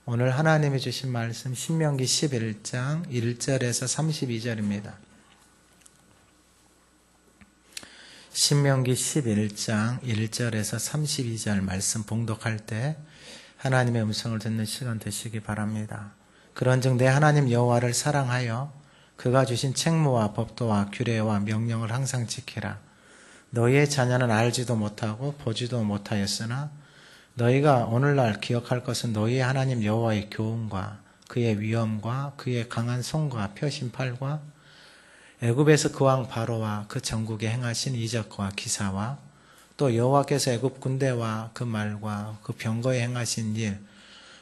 오늘 하나님이 주신 말씀 신명기 11장 1절에서 32절입니다. 신명기 11장 1절에서 32절 말씀 봉독할 때 하나님의 음성을 듣는 시간 되시기 바랍니다. 그런즉 내 하나님 여호와를 사랑하여 그가 주신 책무와 법도와 규례와 명령을 항상 지키라. 너희의 자녀는 알지도 못하고 보지도 못하였으나 너희가 오늘날 기억할 것은 너희의 하나님 여호와의 교훈과 그의 위엄과 그의 강한 손과 펴신 팔과 애굽에서 그 왕 바로와 그 전국에 행하신 이적과 기사와 또 여호와께서 애굽 군대와 그 말과 그 병거에 행하신 일,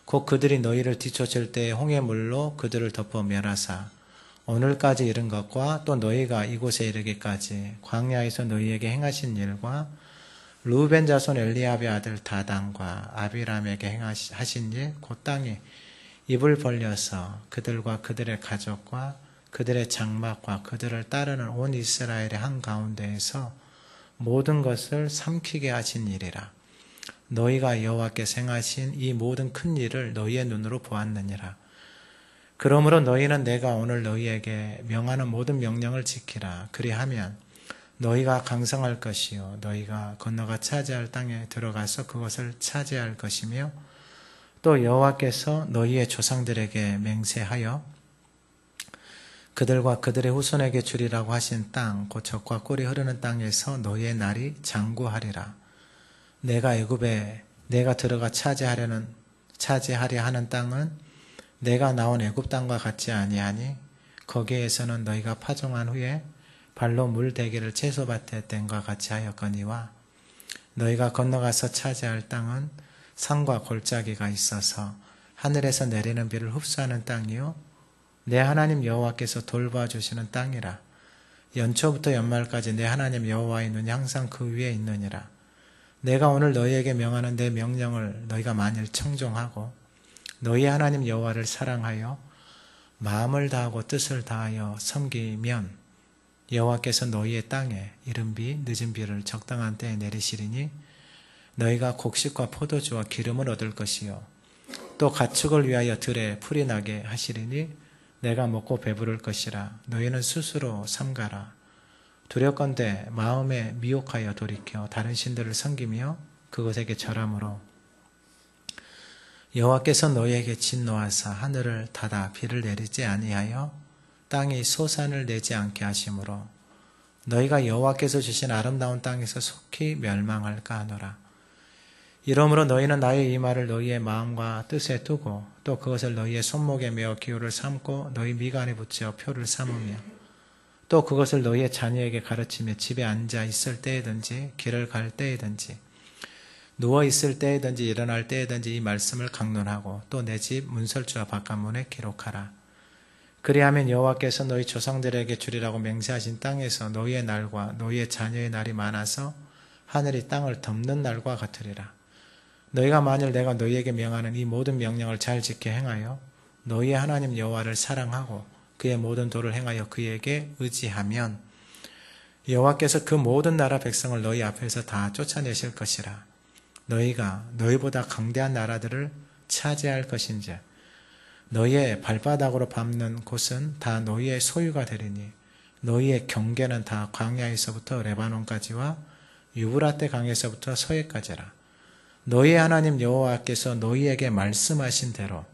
곧 그들이 너희를 뒤쫓을 때에 홍해물로 그들을 덮어 멸하사 오늘까지 이른 것과 또 너희가 이곳에 이르기까지 광야에서 너희에게 행하신 일과 루벤 자손 엘리압의 아들 다단과 아비람에게 행하신 일, 곧 땅에 입을 벌려서 그들과 그들의 가족과 그들의 장막과 그들을 따르는 온 이스라엘의 한가운데에서 모든 것을 삼키게 하신 일이라. 너희가 여호와께서 행하신 이 모든 큰 일을 너희의 눈으로 보았느니라. 그러므로 너희는 내가 오늘 너희에게 명하는 모든 명령을 지키라. 그리하면 너희가 강성할 것이요 너희가 건너가 차지할 땅에 들어가서 그것을 차지할 것이며 또 여호와께서 너희의 조상들에게 맹세하여 그들과 그들의 후손에게 주리라고 하신 땅, 곧 젖과 꿀이 흐르는 땅에서 너희의 날이 장구하리라. 내가 애굽에 내가 들어가 차지하려 하는 땅은 내가 나온 애굽 땅과 같지 아니하니 거기에서는 너희가 파종한 후에 발로 물 대기를 채소밭에 뗀과 같이 하였거니와 너희가 건너가서 차지할 땅은 산과 골짜기가 있어서 하늘에서 내리는 비를 흡수하는 땅이요 내 하나님 여호와께서 돌봐주시는 땅이라. 연초부터 연말까지 내 하나님 여호와의 눈이 항상 그 위에 있느니라. 내가 오늘 너희에게 명하는 내 명령을 너희가 만일 청종하고 너희 하나님 여호와를 사랑하여 마음을 다하고 뜻을 다하여 섬기면 여호와께서 너희의 땅에 이른 비 늦은 비를 적당한 때에 내리시리니 너희가 곡식과 포도주와 기름을 얻을 것이요 또 가축을 위하여 들에 풀이 나게 하시리니 내가 먹고 배부를 것이라. 너희는 스스로 삼가라. 두렵건대 마음에 미혹하여 돌이켜 다른 신들을 섬기며 그것에게 절함으로 여호와께서 너희에게 진노하사 하늘을 닫아 비를 내리지 아니하여 땅이 소산을 내지 않게 하심으로 너희가 여호와께서 주신 아름다운 땅에서 속히 멸망할까 하노라. 이러므로 너희는 나의 이 말을 너희의 마음과 뜻에 두고 또 그것을 너희의 손목에 메어 기호를 삼고 너희 미간에 붙여 표를 삼으며 또 그것을 너희의 자녀에게 가르치며 집에 앉아 있을 때에든지 길을 갈 때에든지 누워 있을 때에든지 일어날 때에든지 이 말씀을 강론하고 또 내 집 문설주와 바깥문에 기록하라. 그리하면 여호와께서 너희 조상들에게 주리라고 맹세하신 땅에서 너희의 날과 너희의 자녀의 날이 많아서 하늘이 땅을 덮는 날과 같으리라. 너희가 만일 내가 너희에게 명하는 이 모든 명령을 잘 지켜 행하여 너희의 하나님 여호와를 사랑하고 그의 모든 도를 행하여 그에게 의지하면 여호와께서 그 모든 나라 백성을 너희 앞에서 다 쫓아내실 것이라. 너희가 너희보다 강대한 나라들을 차지할 것인지 너희의 발바닥으로 밟는 곳은 다 너희의 소유가 되리니 너희의 경계는 다 광야에서부터 레바논까지와 유브라테 강에서부터 서해까지라. 너희의 하나님 여호와께서 너희에게 말씀하신 대로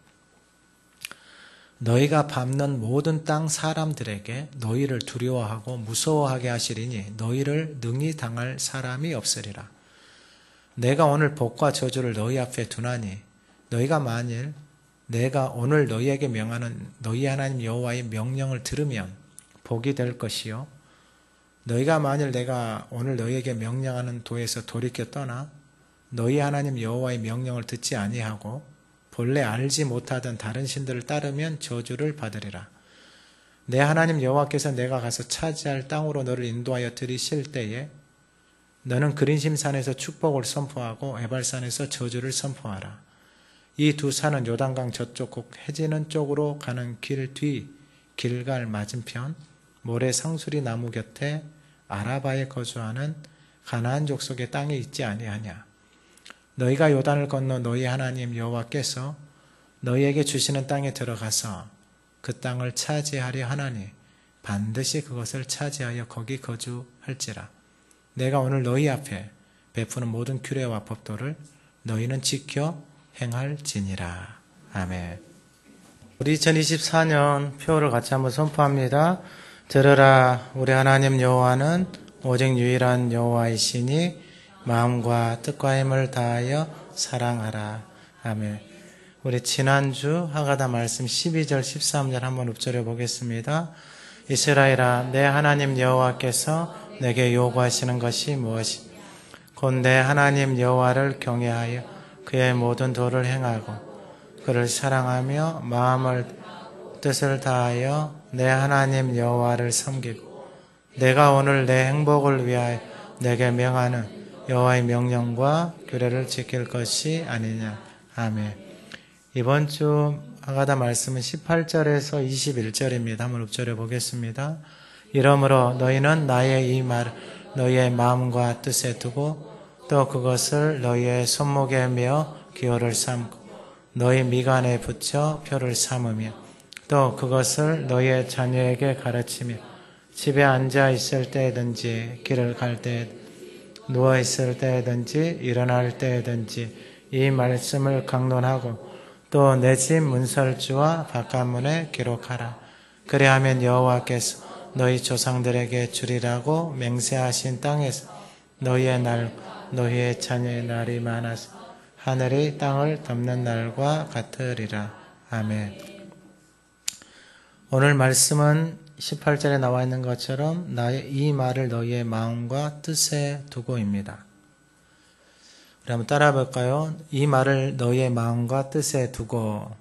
너희가 밟는 모든 땅 사람들에게 너희를 두려워하고 무서워하게 하시리니 너희를 능히 당할 사람이 없으리라. 내가 오늘 복과 저주를 너희 앞에 두나니 너희가 만일 내가 오늘 너희에게 명하는 너희 하나님 여호와의 명령을 들으면 복이 될 것이요 너희가 만일 내가 오늘 너희에게 명령하는 도에서 돌이켜 떠나 너희 하나님 여호와의 명령을 듣지 아니하고 본래 알지 못하던 다른 신들을 따르면 저주를 받으리라. 내 하나님 여호와께서 내가 가서 차지할 땅으로 너를 인도하여 들이실 때에 너는 그린심산에서 축복을 선포하고 에발산에서 저주를 선포하라. 이 두 산은 요단강 저쪽 곧 해지는 쪽으로 가는 길 뒤 길갈 맞은편 모래 상수리 나무 곁에 아라바에 거주하는 가나안 족속의 땅에 있지 아니하냐. 너희가 요단을 건너 너희 하나님 여호와께서 너희에게 주시는 땅에 들어가서 그 땅을 차지하려 하나니 반드시 그것을 차지하여 거기 거주할지라. 내가 오늘 너희 앞에 베푸는 모든 규례와 법도를 너희는 지켜 행할지니라. 아멘. 우리 2024년 표를 같이 한번 선포합니다. 들으라, 우리 하나님 여호와는 오직 유일한 여호와이시니 마음과 뜻과 힘을 다하여 사랑하라. 아멘. 우리 지난주 하가다 말씀 12절 13절 한번 읊조려 보겠습니다. 이스라엘아, 내 하나님 여호와께서 내게 요구하시는 것이 무엇이? 곧 내 하나님 여호와를 경외하여 그의 모든 도를 행하고 그를 사랑하며 마음을 뜻을 다하여 내 하나님 여호와를 섬기고 내가 오늘 내 행복을 위하여 내게 명하는 여호와의 명령과 규례를 지킬 것이 아니냐. 아멘. 이번 주 하가다 말씀은 18절에서 21절입니다. 한번 읊조려 보겠습니다. 이러므로 너희는 나의 이 말을 너희의 마음과 뜻에 두고 또 그것을 너희의 손목에 메어 기호를 삼고 너희 미간에 붙여 표를 삼으며 또 그것을 너희의 자녀에게 가르치며 집에 앉아 있을 때든지 길을 갈 때 누워 있을 때든지 일어날 때든지 이 말씀을 강론하고 또 내 집 문설주와 바깥문에 기록하라. 그리하면 여호와께서 너희 조상들에게 주리라고 맹세하신 땅에서 너희의 날 너희의 자녀의 날이 많아서 하늘이 땅을 덮는 날과 같으리라. 아멘. 오늘 말씀은 18절에 나와 있는 것처럼 나의 이 말을 너희의 마음과 뜻에 두고입니다. 우리 한번 따라해 볼까요? 이 말을 너희의 마음과 뜻에 두고.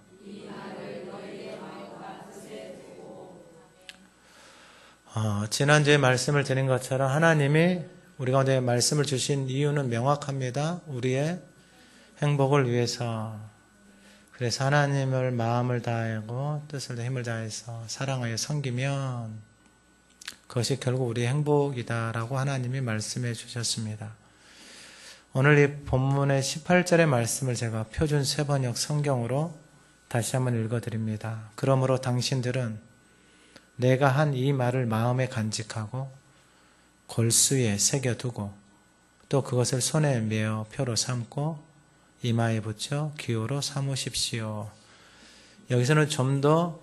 지난주에 말씀을 드린 것처럼 하나님이 우리 가운데 말씀을 주신 이유는 명확합니다. 우리의 행복을 위해서. 그래서 하나님을 마음을 다하고 뜻을 다해 힘을 다해서 사랑하여 섬기면 그것이 결국 우리의 행복이다라고 하나님이 말씀해 주셨습니다. 오늘 이 본문의 18절의 말씀을 제가 표준 세번역 성경으로 다시 한번 읽어드립니다. 그러므로 당신들은 내가 한 이 말을 마음에 간직하고 골수에 새겨두고 또 그것을 손에 메어 표로 삼고 이마에 붙여 기호로 삼으십시오. 여기서는 좀 더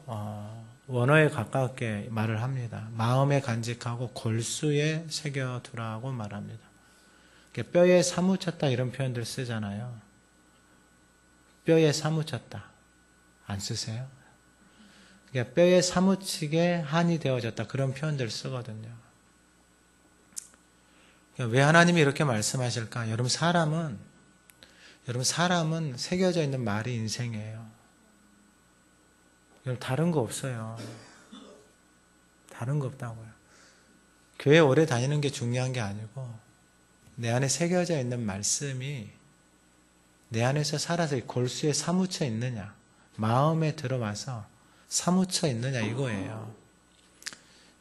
원어에 가깝게 말을 합니다. 마음에 간직하고 골수에 새겨두라고 말합니다. 뼈에 사무쳤다 이런 표현들 쓰잖아요. 뼈에 사무쳤다. 안 쓰세요? 뼈에 사무치게 한이 되어졌다. 그런 표현들 쓰거든요. 왜 하나님이 이렇게 말씀하실까? 여러분 사람은 새겨져 있는 말이 인생이에요. 여러분 다른 거 없어요. 다른 거 없다고요. 교회 오래 다니는 게 중요한 게 아니고 내 안에 새겨져 있는 말씀이 내 안에서 살아서 골수에 사무쳐 있느냐, 마음에 들어와서 사무쳐 있느냐 이거예요.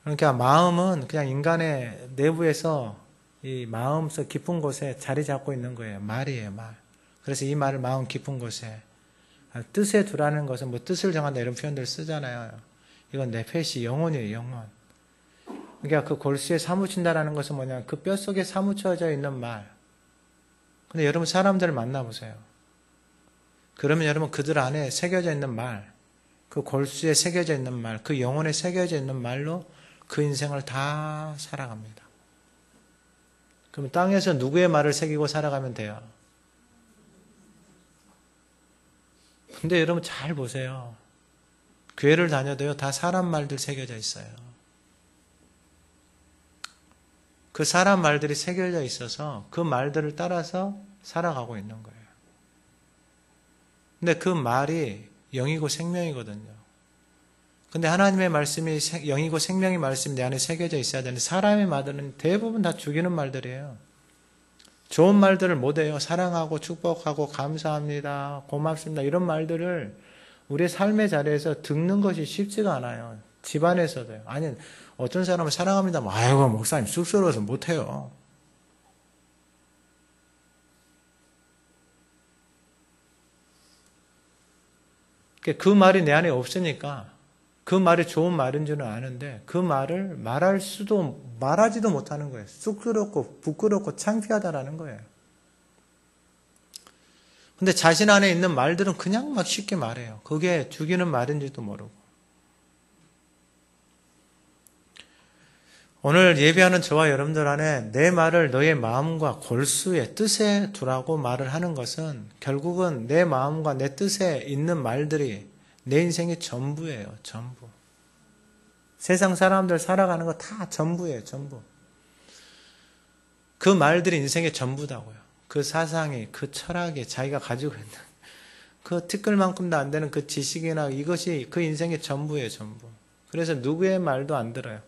그러니까 마음은 그냥 인간의 내부에서 이 마음속 깊은 곳에 자리 잡고 있는 거예요. 말이에요, 말. 그래서 이 말을 마음 깊은 곳에 뜻에 두라는 것은 뭐 뜻을 정한다 이런 표현들 쓰잖아요. 이건 네페시 영혼이에요, 영혼. 그러니까 그 골수에 사무친다라는 것은 뭐냐, 그 뼛속에 사무쳐져 있는 말. 근데 여러분 사람들을 만나보세요. 그러면 여러분 그들 안에 새겨져 있는 말, 그 골수에 새겨져 있는 말, 그 영혼에 새겨져 있는 말로 그 인생을 다 살아갑니다. 그럼 땅에서 누구의 말을 새기고 살아가면 돼요? 근데 여러분 잘 보세요. 교회를 다녀도요, 다 사람 말들 새겨져 있어요. 그 사람 말들이 새겨져 있어서 그 말들을 따라서 살아가고 있는 거예요. 근데 그 말이 영이고 생명이거든요. 근데 하나님의 말씀이 영이고 생명의 말씀이 내 안에 새겨져 있어야 되는데 사람의 말들은 대부분 다 죽이는 말들이에요. 좋은 말들을 못해요. 사랑하고 축복하고 감사합니다, 고맙습니다 이런 말들을 우리의 삶의 자리에서 듣는 것이 쉽지가 않아요. 집안에서도요. 아니 어떤 사람은 사랑합니다. 아이고 목사님 쑥스러워서 못해요. 그 말이 내 안에 없으니까 그 말이 좋은 말인 줄은 아는데 그 말을 말하지도 못하는 거예요. 쑥스럽고 부끄럽고 창피하다라는 거예요. 근데 자신 안에 있는 말들은 그냥 막 쉽게 말해요. 그게 죽이는 말인지도 모르고. 오늘 예배하는 저와 여러분들 안에 내 말을 너의 마음과 골수의 뜻에 두라고 말을 하는 것은 결국은 내 마음과 내 뜻에 있는 말들이 내 인생의 전부예요. 전부. 세상 사람들 살아가는 거 다 전부예요. 전부. 그 말들이 인생의 전부다고요. 그 사상이, 그 철학이 자기가 가지고 있는 그 티끌만큼도 안 되는 그 지식이나 이것이 그 인생의 전부예요. 전부. 그래서 누구의 말도 안 들어요.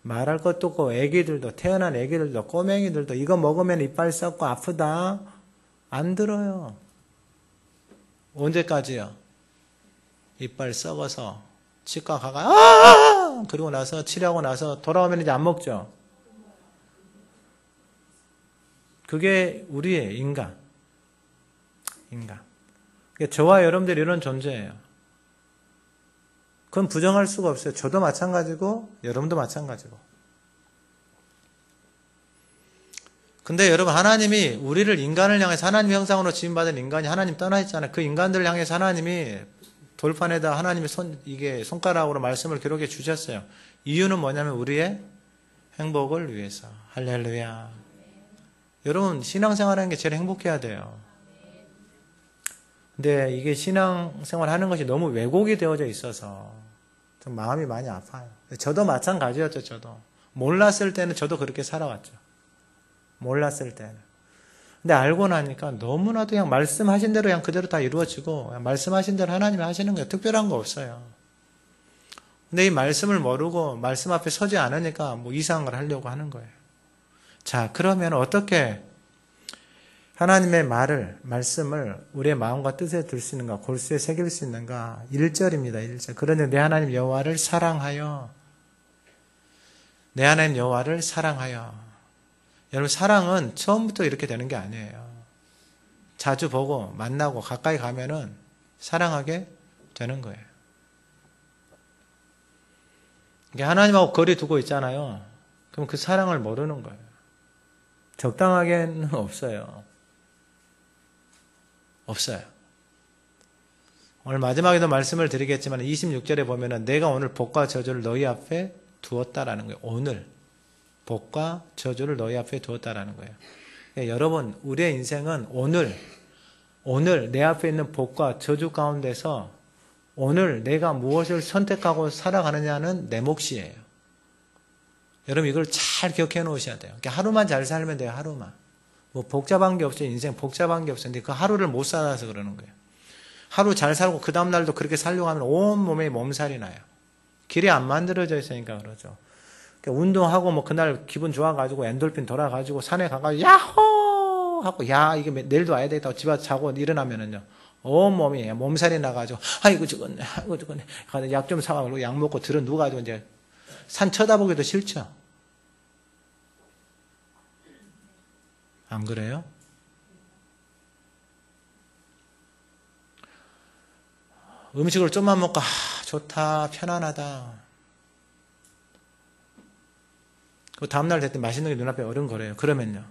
말할 것도 없고 애기들도 태어난 애기들도 꼬맹이들도 이거 먹으면 이빨 썩고 아프다 안 들어요. 언제까지요? 이빨 썩어서 치과 가가 그리고 나서 치료하고 나서 돌아오면 이제 안 먹죠. 그게 우리의 인간. 저와 여러분들이 이런 존재예요. 그건 부정할 수가 없어요. 저도 마찬가지고 여러분도 마찬가지고. 근데 여러분 하나님이 우리를 인간을 향해서 하나님 형상으로 지음받은 인간이 하나님 떠나 있잖아요. 그 인간들을 향해서 하나님이 돌판에다 하나님의 손가락으로 말씀을 기록해 주셨어요. 이유는 뭐냐면 우리의 행복을 위해서. 할렐루야. 여러분 신앙생활하는 게 제일 행복해야 돼요. 근데 이게 신앙생활 하는 것이 너무 왜곡이 되어져 있어서 좀 마음이 많이 아파요. 저도 마찬가지였죠. 저도 몰랐을 때는 저도 그렇게 살아왔죠. 몰랐을 때는. 근데 알고 나니까 너무나도 그냥 말씀하신 대로 그냥 그대로 다 이루어지고 그냥 말씀하신 대로 하나님이 하시는 거예요. 특별한 거 없어요. 근데 이 말씀을 모르고 말씀 앞에 서지 않으니까 뭐 이상한 걸 하려고 하는 거예요. 자, 그러면 어떻게 하나님의 말씀을 우리의 마음과 뜻에 둘 수 있는가, 골수에 새길 수 있는가? 1절입니다. 1절. 그러니 내 하나님 여호와를 사랑하여. 내 하나님 여호와를 사랑하여. 여러분 사랑은 처음부터 이렇게 되는 게 아니에요. 자주 보고 만나고 가까이 가면은 사랑하게 되는 거예요. 하나님하고 거리 두고 있잖아요. 그럼 그 사랑을 모르는 거예요. 적당하게는 없어요. 없어요. 오늘 마지막에도 말씀을 드리겠지만 26절에 보면은 내가 오늘 복과 저주를 너희 앞에 두었다라는 거예요. 오늘 복과 저주를 너희 앞에 두었다라는 거예요. 그러니까 여러분 우리의 인생은 오늘 내 앞에 있는 복과 저주 가운데서 오늘 내가 무엇을 선택하고 살아가느냐는 내 몫이에요. 여러분 이걸 잘 기억해 놓으셔야 돼요. 그러니까 하루만 잘 살면 돼요. 하루만. 뭐 복잡한 게 없어요. 인생 복잡한 게 없어요. 근데 그 하루를 못 살아서 그러는 거예요. 하루 잘 살고 그 다음날도 그렇게 살려고 하면 온몸에 몸살이 나요. 길이 안 만들어져 있으니까 그러죠. 그러니까 운동하고 뭐 그날 기분 좋아가지고 엔돌핀 돌아가지고 산에 가가지고 야호! 하고 야 이게 내일도 와야 되겠다고 집에 자고 일어나면은요. 온몸이 몸살이 나가지고 아이고 죽었네. 약 좀 사가지고 약 먹고 들어 누워가지고 이제 산 쳐다보기도 싫죠. 안 그래요? 음식을 좀만 먹고 좋다 편안하다. 그 다음날 됐더니 맛있는 게 눈앞에 어른거려요. 그러면요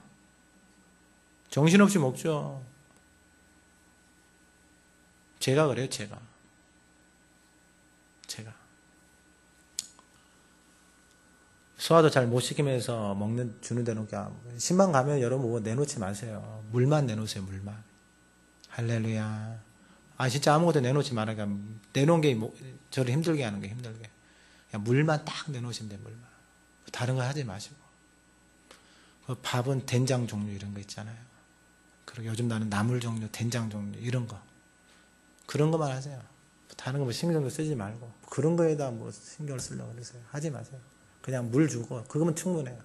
정신없이 먹죠. 제가 그래요. 제가 소화도 잘 못 시키면서 주는 데는 신방 가면 여러분 뭐 내놓지 마세요. 물만 내놓으세요. 물만. 할렐루야. 진짜 아무것도 내놓지 말아요. 내놓은 게 저를 힘들게 하는 거예요. 힘들게. 그냥 물만 딱 내놓으시면 돼요. 물만. 다른 거 하지 마시고. 밥은 된장 종류 이런 거 있잖아요. 그리고 요즘 나는 나물 종류, 된장 종류 이런 거. 그런 것만 하세요. 다른 거 뭐 신경도 쓰지 말고. 그런 거에다 뭐 신경을 쓰려고 그러세요. 하지 마세요. 그냥 물 주고 그거면 충분해요.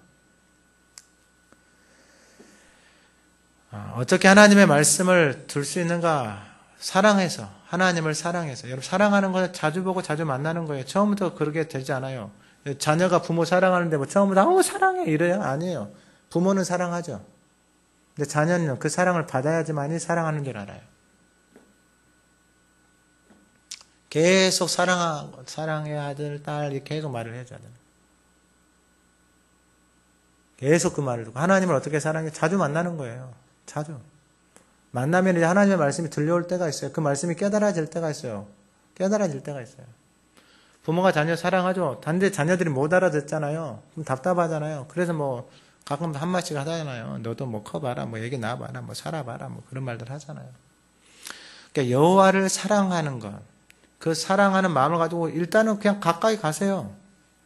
어떻게 하나님의 말씀을 둘 수 있는가? 사랑해서, 하나님을 사랑해서. 여러분 사랑하는 거 자주 보고 자주 만나는 거예요. 처음부터 그렇게 되지 않아요. 자녀가 부모 사랑하는데 뭐 처음부터 사랑해 이래요? 아니에요. 부모는 사랑하죠. 근데 자녀는 그 사랑을 받아야지만이 사랑하는 줄 알아요. 계속 사랑해 아들, 딸 이렇게 계속 말을 해줘야 돼요. 계속 그 말을 듣고 하나님을 어떻게 사랑해? 자주 만나는 거예요. 자주. 만나면 이제 하나님의 말씀이 들려올 때가 있어요. 그 말씀이 깨달아질 때가 있어요. 깨달아질 때가 있어요. 부모가 자녀 사랑하죠. 단지 자녀들이 못 알아듣잖아요. 그럼 답답하잖아요. 그래서 뭐 가끔 한마디씩 하잖아요. 너도 뭐 커봐라, 뭐 얘기 나와봐라, 뭐 살아봐라, 뭐 그런 말들 하잖아요. 그러니까 여호와를 사랑하는 것, 그 사랑하는 마음을 가지고 일단은 그냥 가까이 가세요.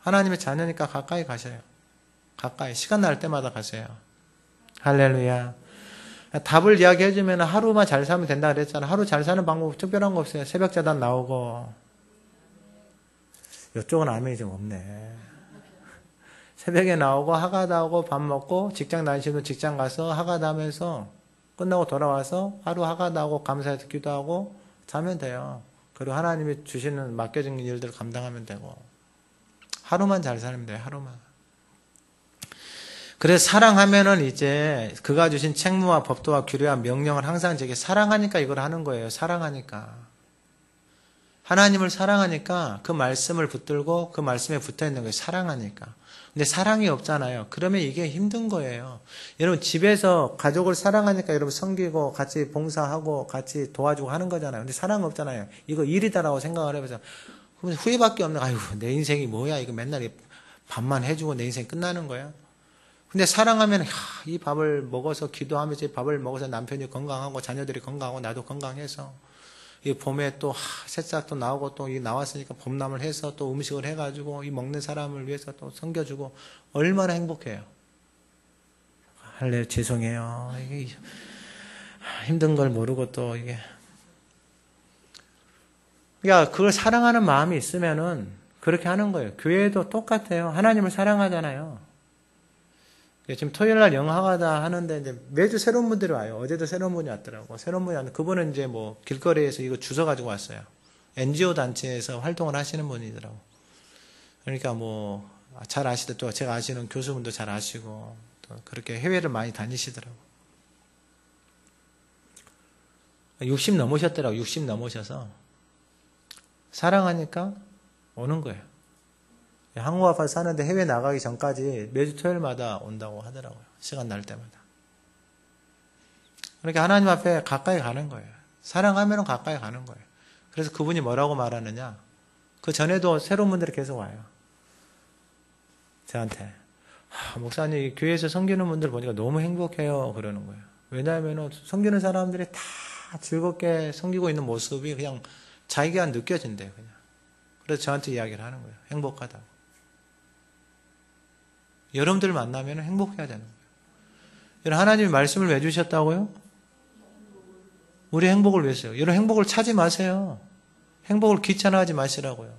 하나님의 자녀니까 가까이 가셔요. 가까이 시간 날 때마다 가세요. 할렐루야. 답을 이야기해주면 하루만 잘 살면 된다 그랬잖아. 하루 잘 사는 방법 특별한 거 없어요. 새벽 자단 나오고. 이쪽은 아멘이 좀 없네. 새벽에 나오고 하가다 하고 밥 먹고 직장 다니시면 직장 가서 하가다 하면서 끝나고 돌아와서 하루 하가다 하고 감사해서 기도하고 자면 돼요. 그리고 하나님이 주시는 맡겨진 일들 감당하면 되고. 하루만 잘 살면 돼요. 하루만. 그래서 사랑하면은 이제 그가 주신 책무와 법도와 규례와 명령을 항상 제게 사랑하니까 이걸 하는 거예요. 사랑하니까. 하나님을 사랑하니까 그 말씀을 붙들고 그 말씀에 붙어 있는 거예요. 사랑하니까. 근데 사랑이 없잖아요. 그러면 이게 힘든 거예요. 여러분 집에서 가족을 사랑하니까 여러분 섬기고 같이 봉사하고 같이 도와주고 하는 거잖아요. 근데 사랑 없잖아요. 이거 일이다라고 생각을 해보세요. 후회밖에 없는, 아유, 내 인생이 뭐야. 이거 맨날 밥만 해주고 내 인생 끝나는 거야. 근데 사랑하면 이 밥을 먹어서 기도하면서 이 밥을 먹어서 남편이 건강하고 자녀들이 건강하고 나도 건강해서 이 봄에 또 새싹도 나오고 또 이 나왔으니까 봄나물 해서 또 음식을 해가지고 이 먹는 사람을 위해서 또 섬겨주고 얼마나 행복해요. 할래 죄송해요. 이게 힘든 걸 모르고 또 이게 그러니까 그걸 사랑하는 마음이 있으면은 그렇게 하는 거예요. 교회도 똑같아요. 하나님을 사랑하잖아요. 지금 토요일날 영화가다 하는데 이제 매주 새로운 분들이 와요. 어제도 새로운 분이 왔더라고. 새로운 분이 왔는데 그분은 이제 뭐 길거리에서 이거 주워 가지고 왔어요. NGO 단체에서 활동을 하시는 분이더라고. 그러니까 뭐 잘 아시다 또 제가 아시는 교수분도 잘 아시고 또 그렇게 해외를 많이 다니시더라고. 60 넘으셨더라고. 60 넘으셔서 사랑하니까 오는 거예요. 한국 아파트 사는데 해외 나가기 전까지 매주 토요일마다 온다고 하더라고요. 시간 날 때마다. 그러니까 하나님 앞에 가까이 가는 거예요. 사랑하면 가까이 가는 거예요. 그래서 그분이 뭐라고 말하느냐. 그 전에도 새로운 분들이 계속 와요. 저한테. 목사님 교회에서 섬기는 분들 보니까 너무 행복해요. 그러는 거예요. 왜냐하면 섬기는 사람들이 다 즐겁게 섬기고 있는 모습이 그냥 자기가 느껴진대요. 그냥. 그래서 저한테 이야기를 하는 거예요. 행복하다고. 여러분들 만나면 행복해야 되는 거예요. 여러분 하나님이 말씀을 왜 주셨다고요? 우리 행복을 위해서요. 여러분 행복을 찾지 마세요. 행복을 귀찮아하지 마시라고요.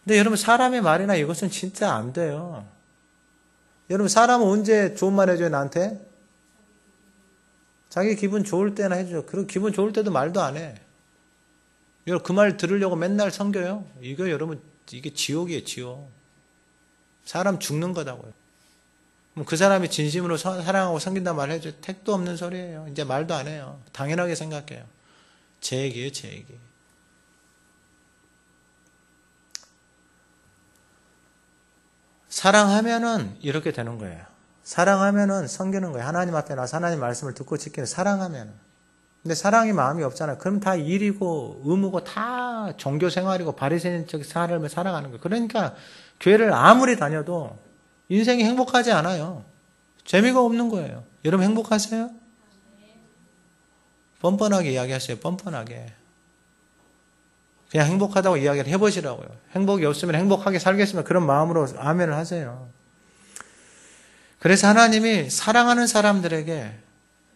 근데 여러분 사람의 말이나 이것은 진짜 안 돼요. 여러분 사람은 언제 좋은 말 해줘요 나한테? 자기 기분 좋을 때나 해줘요. 그리고 기분 좋을 때도 말도 안 해. 여러분 그 말 들으려고 맨날 섬겨요. 이거 여러분 이게 지옥이에요. 지옥. 사람 죽는 거다고요. 그럼 그 사람이 진심으로 사랑하고 섬긴단 말 해줘. 택도 없는 소리예요. 이제 말도 안 해요. 당연하게 생각해요. 제 얘기예요. 제 얘기. 사랑하면은 이렇게 되는 거예요. 사랑하면은 섬기는 거예요. 하나님 앞에 나서 하나님 말씀을 듣고 지키는 사랑하면은. 근데 사랑이 마음이 없잖아요. 그럼 다 일이고 의무고 다 종교 생활이고 바리새인적 삶을 살아가는 거예요. 그러니까 교회를 아무리 다녀도 인생이 행복하지 않아요. 재미가 없는 거예요. 여러분 행복하세요? 뻔뻔하게 이야기하세요. 뻔뻔하게. 그냥 행복하다고 이야기를 해보시라고요. 행복이 없으면 행복하게 살겠으면 그런 마음으로 아멘을 하세요. 그래서 하나님이 사랑하는 사람들에게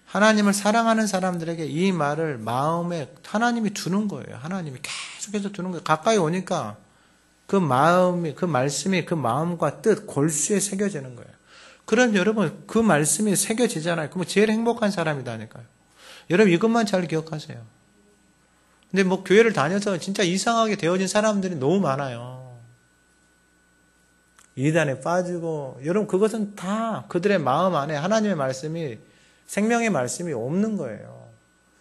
하나님을 사랑하는 사람들에게 이 말을 마음에 하나님이 두는 거예요. 하나님이 계속해서 두는 거예요. 가까이 오니까 그 마음이, 그 말씀이 그 마음과 뜻, 골수에 새겨지는 거예요. 그럼 여러분 그 말씀이 새겨지잖아요. 그럼 제일 행복한 사람이다니까요. 여러분 이것만 잘 기억하세요. 근데 뭐 교회를 다녀서 진짜 이상하게 되어진 사람들이 너무 많아요. 이단에 빠지고 여러분 그것은 다 그들의 마음 안에 하나님의 말씀이 생명의 말씀이 없는 거예요.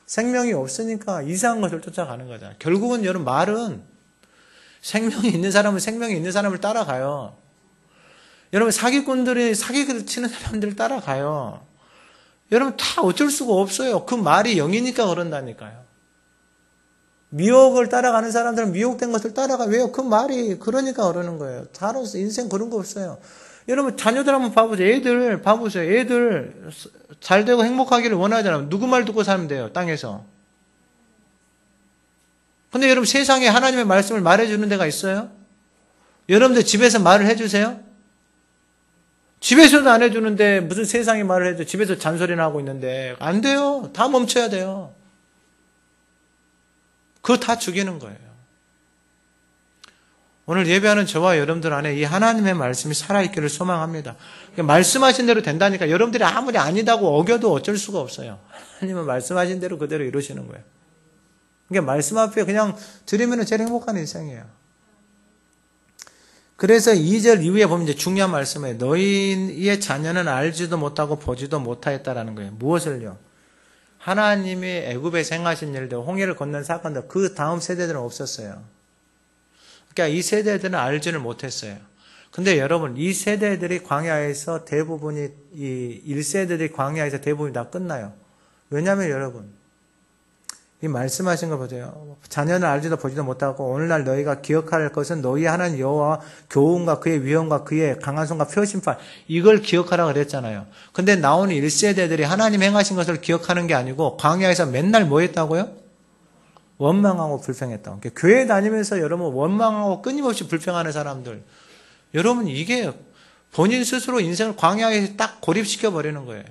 생명이 없으니까 이상한 것을 쫓아가는 거잖아요. 결국은 여러분 말은 생명이 있는 사람은 생명이 있는 사람을 따라가요. 여러분 사기꾼들이 사기를 치는 사람들을 따라가요. 여러분 다 어쩔 수가 없어요. 그 말이 영이니까 그런다니까요. 미혹을 따라가는 사람들은 미혹된 것을 따라가요. 왜요? 그 말이 그러니까 그러는 거예요. 다른 인생 그런 거 없어요. 여러분 자녀들 한번 봐보세요. 애들 봐보세요. 애들 잘 되고 행복하기를 원하잖아요. 누구 말 듣고 살면 돼요. 땅에서. 근데 여러분 세상에 하나님의 말씀을 말해주는 데가 있어요? 여러분들 집에서 말을 해주세요? 집에서도 안 해주는데 무슨 세상에 말을 해줘. 집에서 잔소리나 하고 있는데 안 돼요. 다 멈춰야 돼요. 그거 다 죽이는 거예요. 오늘 예배하는 저와 여러분들 안에 이 하나님의 말씀이 살아있기를 소망합니다. 말씀하신 대로 된다니까 여러분들이 아무리 아니다고 어겨도 어쩔 수가 없어요. 하나님은 말씀하신 대로 그대로 이루시는 거예요. 그러니까 말씀 앞에 그냥 드리면 제일 행복한 인생이에요. 그래서 2절 이후에 보면 이제 중요한 말씀이에요. 너희의 자녀는 알지도 못하고 보지도 못하였다라는 거예요. 무엇을요? 하나님이 애굽에서 행하신 일들, 홍해를 건넌 사건들, 그 다음 세대들은 없었어요. 그러니까 이 세대들은 알지를 못했어요. 근데 여러분, 이 세대들이 광야에서 대부분이, 이 1세대들이 광야에서 대부분이 다 끝나요. 왜냐하면 여러분, 이 말씀하신 거 보세요. 자녀는 알지도 보지도 못하고 오늘날 너희가 기억할 것은 너희 하나님 여호와 교훈과 그의 위엄과 그의 강한 손과 표심판 이걸 기억하라고 그랬잖아요. 근데 나오는 1세대들이 하나님 행하신 것을 기억하는 게 아니고 광야에서 맨날 뭐 했다고요? 원망하고 불평했다고. 그러니까 교회 다니면서 여러분 원망하고 끊임없이 불평하는 사람들. 여러분 이게 본인 스스로 인생을 광야에 딱 고립시켜 버리는 거예요.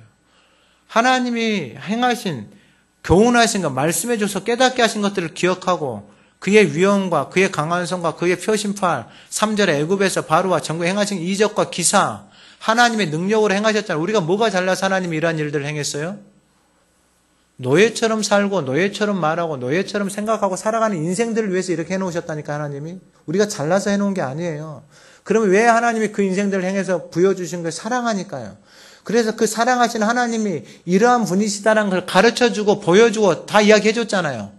하나님이 행하신 교훈하신 것, 말씀해줘서 깨닫게 하신 것들을 기억하고 그의 위엄과 그의 강한 손과 그의 표심팔 3절에 애굽에서 바로와 전국에 행하신 이적과 기사 하나님의 능력으로 행하셨잖아요. 우리가 뭐가 잘나서 하나님이 이러한 일들을 행했어요? 노예처럼 살고 노예처럼 말하고 노예처럼 생각하고 살아가는 인생들을 위해서 이렇게 해놓으셨다니까 하나님이. 우리가 잘나서 해놓은 게 아니에요. 그러면 왜 하나님이 그 인생들을 행해서 부여주신 걸 사랑하니까요. 그래서 그 사랑하신 하나님이 이러한 분이시다라는 걸 가르쳐주고 보여주고 다 이야기해줬잖아요.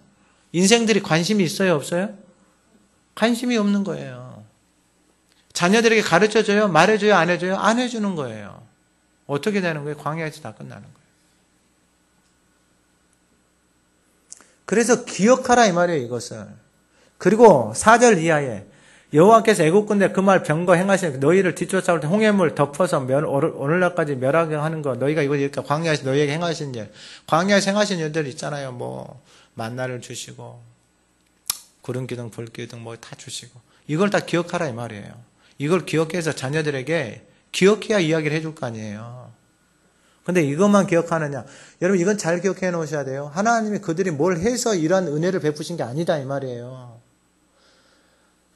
인생들이 관심이 있어요? 없어요? 관심이 없는 거예요. 자녀들에게 가르쳐줘요? 말해줘요? 안 해줘요? 안 해주는 거예요. 어떻게 되는 거예요? 광야에서 다 끝나는 거예요. 그래서 기억하라 이 말이에요, 이것을. 그리고 4절 이하에 여호와께서 애국군대 그 말 병거 행하신 너희를 뒤쫓아올 때 홍해물 덮어서 오늘날까지 멸하게 하는 거 너희가 이거 이렇게 광야에서 너희에게 행하신 일 광야에서 행하신 일들 있잖아요. 뭐 만나를 주시고 구름기둥 불기둥 뭐 다 주시고 이걸 다 기억하라 이 말이에요. 이걸 기억해서 자녀들에게 기억해야 이야기를 해줄 거 아니에요. 근데 이것만 기억하느냐? 여러분 이건 잘 기억해 놓으셔야 돼요. 하나님이 그들이 뭘 해서 이러한 은혜를 베푸신 게 아니다 이 말이에요.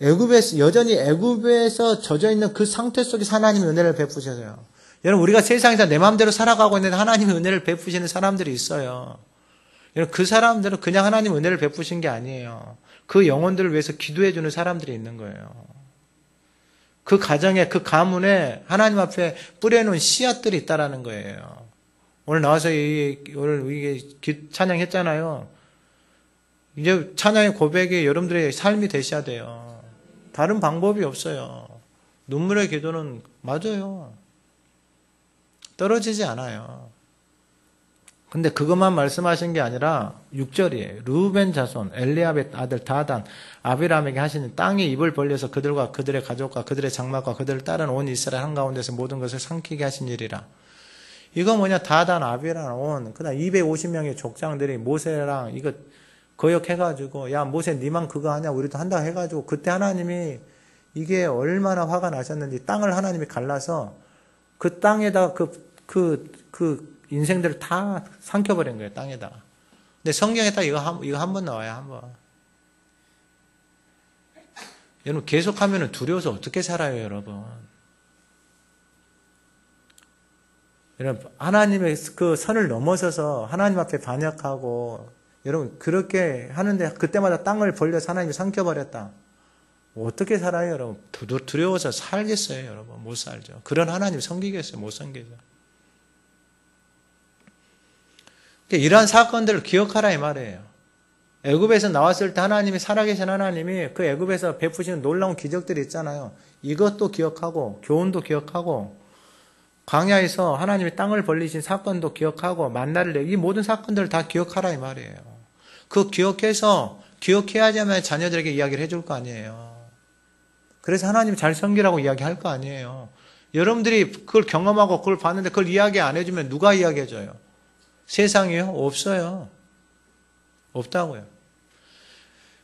애굽에서 여전히 애굽에서 젖어 있는 그 상태 속에서 하나님의 은혜를 베푸셔서요. 여러분 우리가 세상에서 내 마음대로 살아가고 있는데 하나님의 은혜를 베푸시는 사람들이 있어요. 여러분 그 사람들은 그냥 하나님 은혜를 베푸신 게 아니에요. 그 영혼들을 위해서 기도해 주는 사람들이 있는 거예요. 그 가정에 그 가문에 하나님 앞에 뿌려놓은 씨앗들이 있다라는 거예요. 오늘 나와서 오늘 이게 찬양했잖아요. 이제 찬양의 고백이 여러분들의 삶이 되셔야 돼요. 다른 방법이 없어요. 눈물의 기도는 맞아요. 떨어지지 않아요. 근데 그것만 말씀하신 게 아니라 6절이에요. 르우벤 자손 엘리압의 아들 다단 아비람에게 하시는 땅이 입을 벌려서 그들과 그들의 가족과 그들의 장막과 그들을 따른 온 이스라엘 한가운데서 모든 것을 삼키게 하신 일이라. 이거 뭐냐? 다단 아비람 온 그다음 250명의 족장들이 모세랑 이거 거역해가지고 야 모세 니만 그거 하냐 우리도 한다 해가지고 그때 하나님이 이게 얼마나 화가 나셨는지 땅을 하나님이 갈라서 그 땅에다 그 인생들을 다 삼켜버린 거예요 땅에다가. 근데 성경에 딱 이거 한 번 나와요 한 번. 여러분 계속하면 두려워서 어떻게 살아요 여러분. 여러분 하나님의 그 선을 넘어서서 하나님 앞에 반역하고 여러분 그렇게 하는데 그때마다 땅을 벌려서 하나님이 삼켜버렸다. 어떻게 살아요 여러분? 두려워서 살겠어요 여러분? 못 살죠. 그런 하나님 섬기겠어요? 못 섬기죠. 그러니까 이러한 사건들을 기억하라 이 말이에요. 애굽에서 나왔을 때 하나님이 살아계신 하나님이 그 애굽에서 베푸시는 놀라운 기적들이 있잖아요. 이것도 기억하고 교훈도 기억하고 광야에서 하나님이 땅을 벌리신 사건도 기억하고 만나를 내고 이 모든 사건들을 다 기억하라 이 말이에요. 그 기억해서 기억해야지만 자녀들에게 이야기를 해줄 거 아니에요. 그래서 하나님 잘 섬기라고 이야기할 거 아니에요. 여러분들이 그걸 경험하고 그걸 봤는데 그걸 이야기 안 해주면 누가 이야기해줘요? 세상이요? 없어요. 없다고요.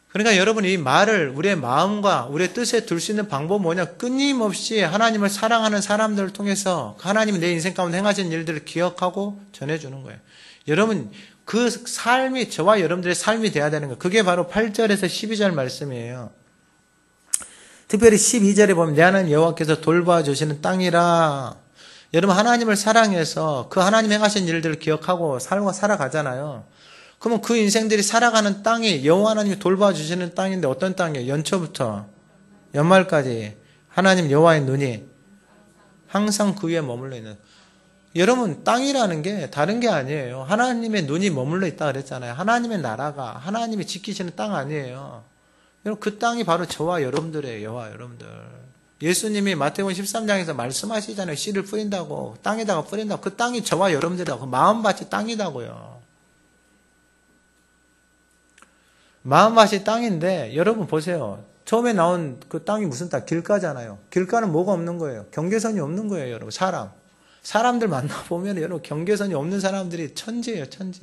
그러니까 여러분 이 말을 우리의 마음과 우리의 뜻에 둘 수 있는 방법은 뭐냐? 끊임없이 하나님을 사랑하는 사람들을 통해서 하나님이 내 인생 가운데 행하신 일들을 기억하고 전해주는 거예요. 여러분 그 삶이 저와 여러분들의 삶이 돼야 되는 거예요. 그게 바로 8절에서 12절 말씀이에요. 특별히 12절에 보면 내 하나님 여호와께서 돌봐주시는 땅이라. 여러분 하나님을 사랑해서 그 하나님 행하신 일들을 기억하고 살아가잖아요. 그러면 그 인생들이 살아가는 땅이 여호와 하나님이 돌봐주시는 땅인데 어떤 땅이에요? 연초부터 연말까지 하나님 여호와의 눈이 항상 그 위에 머물러 있는. 여러분 땅이라는 게 다른 게 아니에요. 하나님의 눈이 머물러 있다 그랬잖아요. 하나님의 나라가 하나님이 지키시는 땅 아니에요. 여러분 그 땅이 바로 저와 여러분들이에요. 여호와 여러분들. 예수님이 마태복음 13장에서 말씀하시잖아요. 씨를 뿌린다고 땅에다가 뿌린다고. 그 땅이 저와 여러분들이라고. 마음밭이 땅이다고요. 마음밭이 땅인데 여러분 보세요. 처음에 나온 그 땅이 무슨 땅? 길가잖아요. 길가는 뭐가 없는 거예요? 경계선이 없는 거예요. 여러분 사람들 만나보면 여러분 경계선이 없는 사람들이 천지예요. 천지.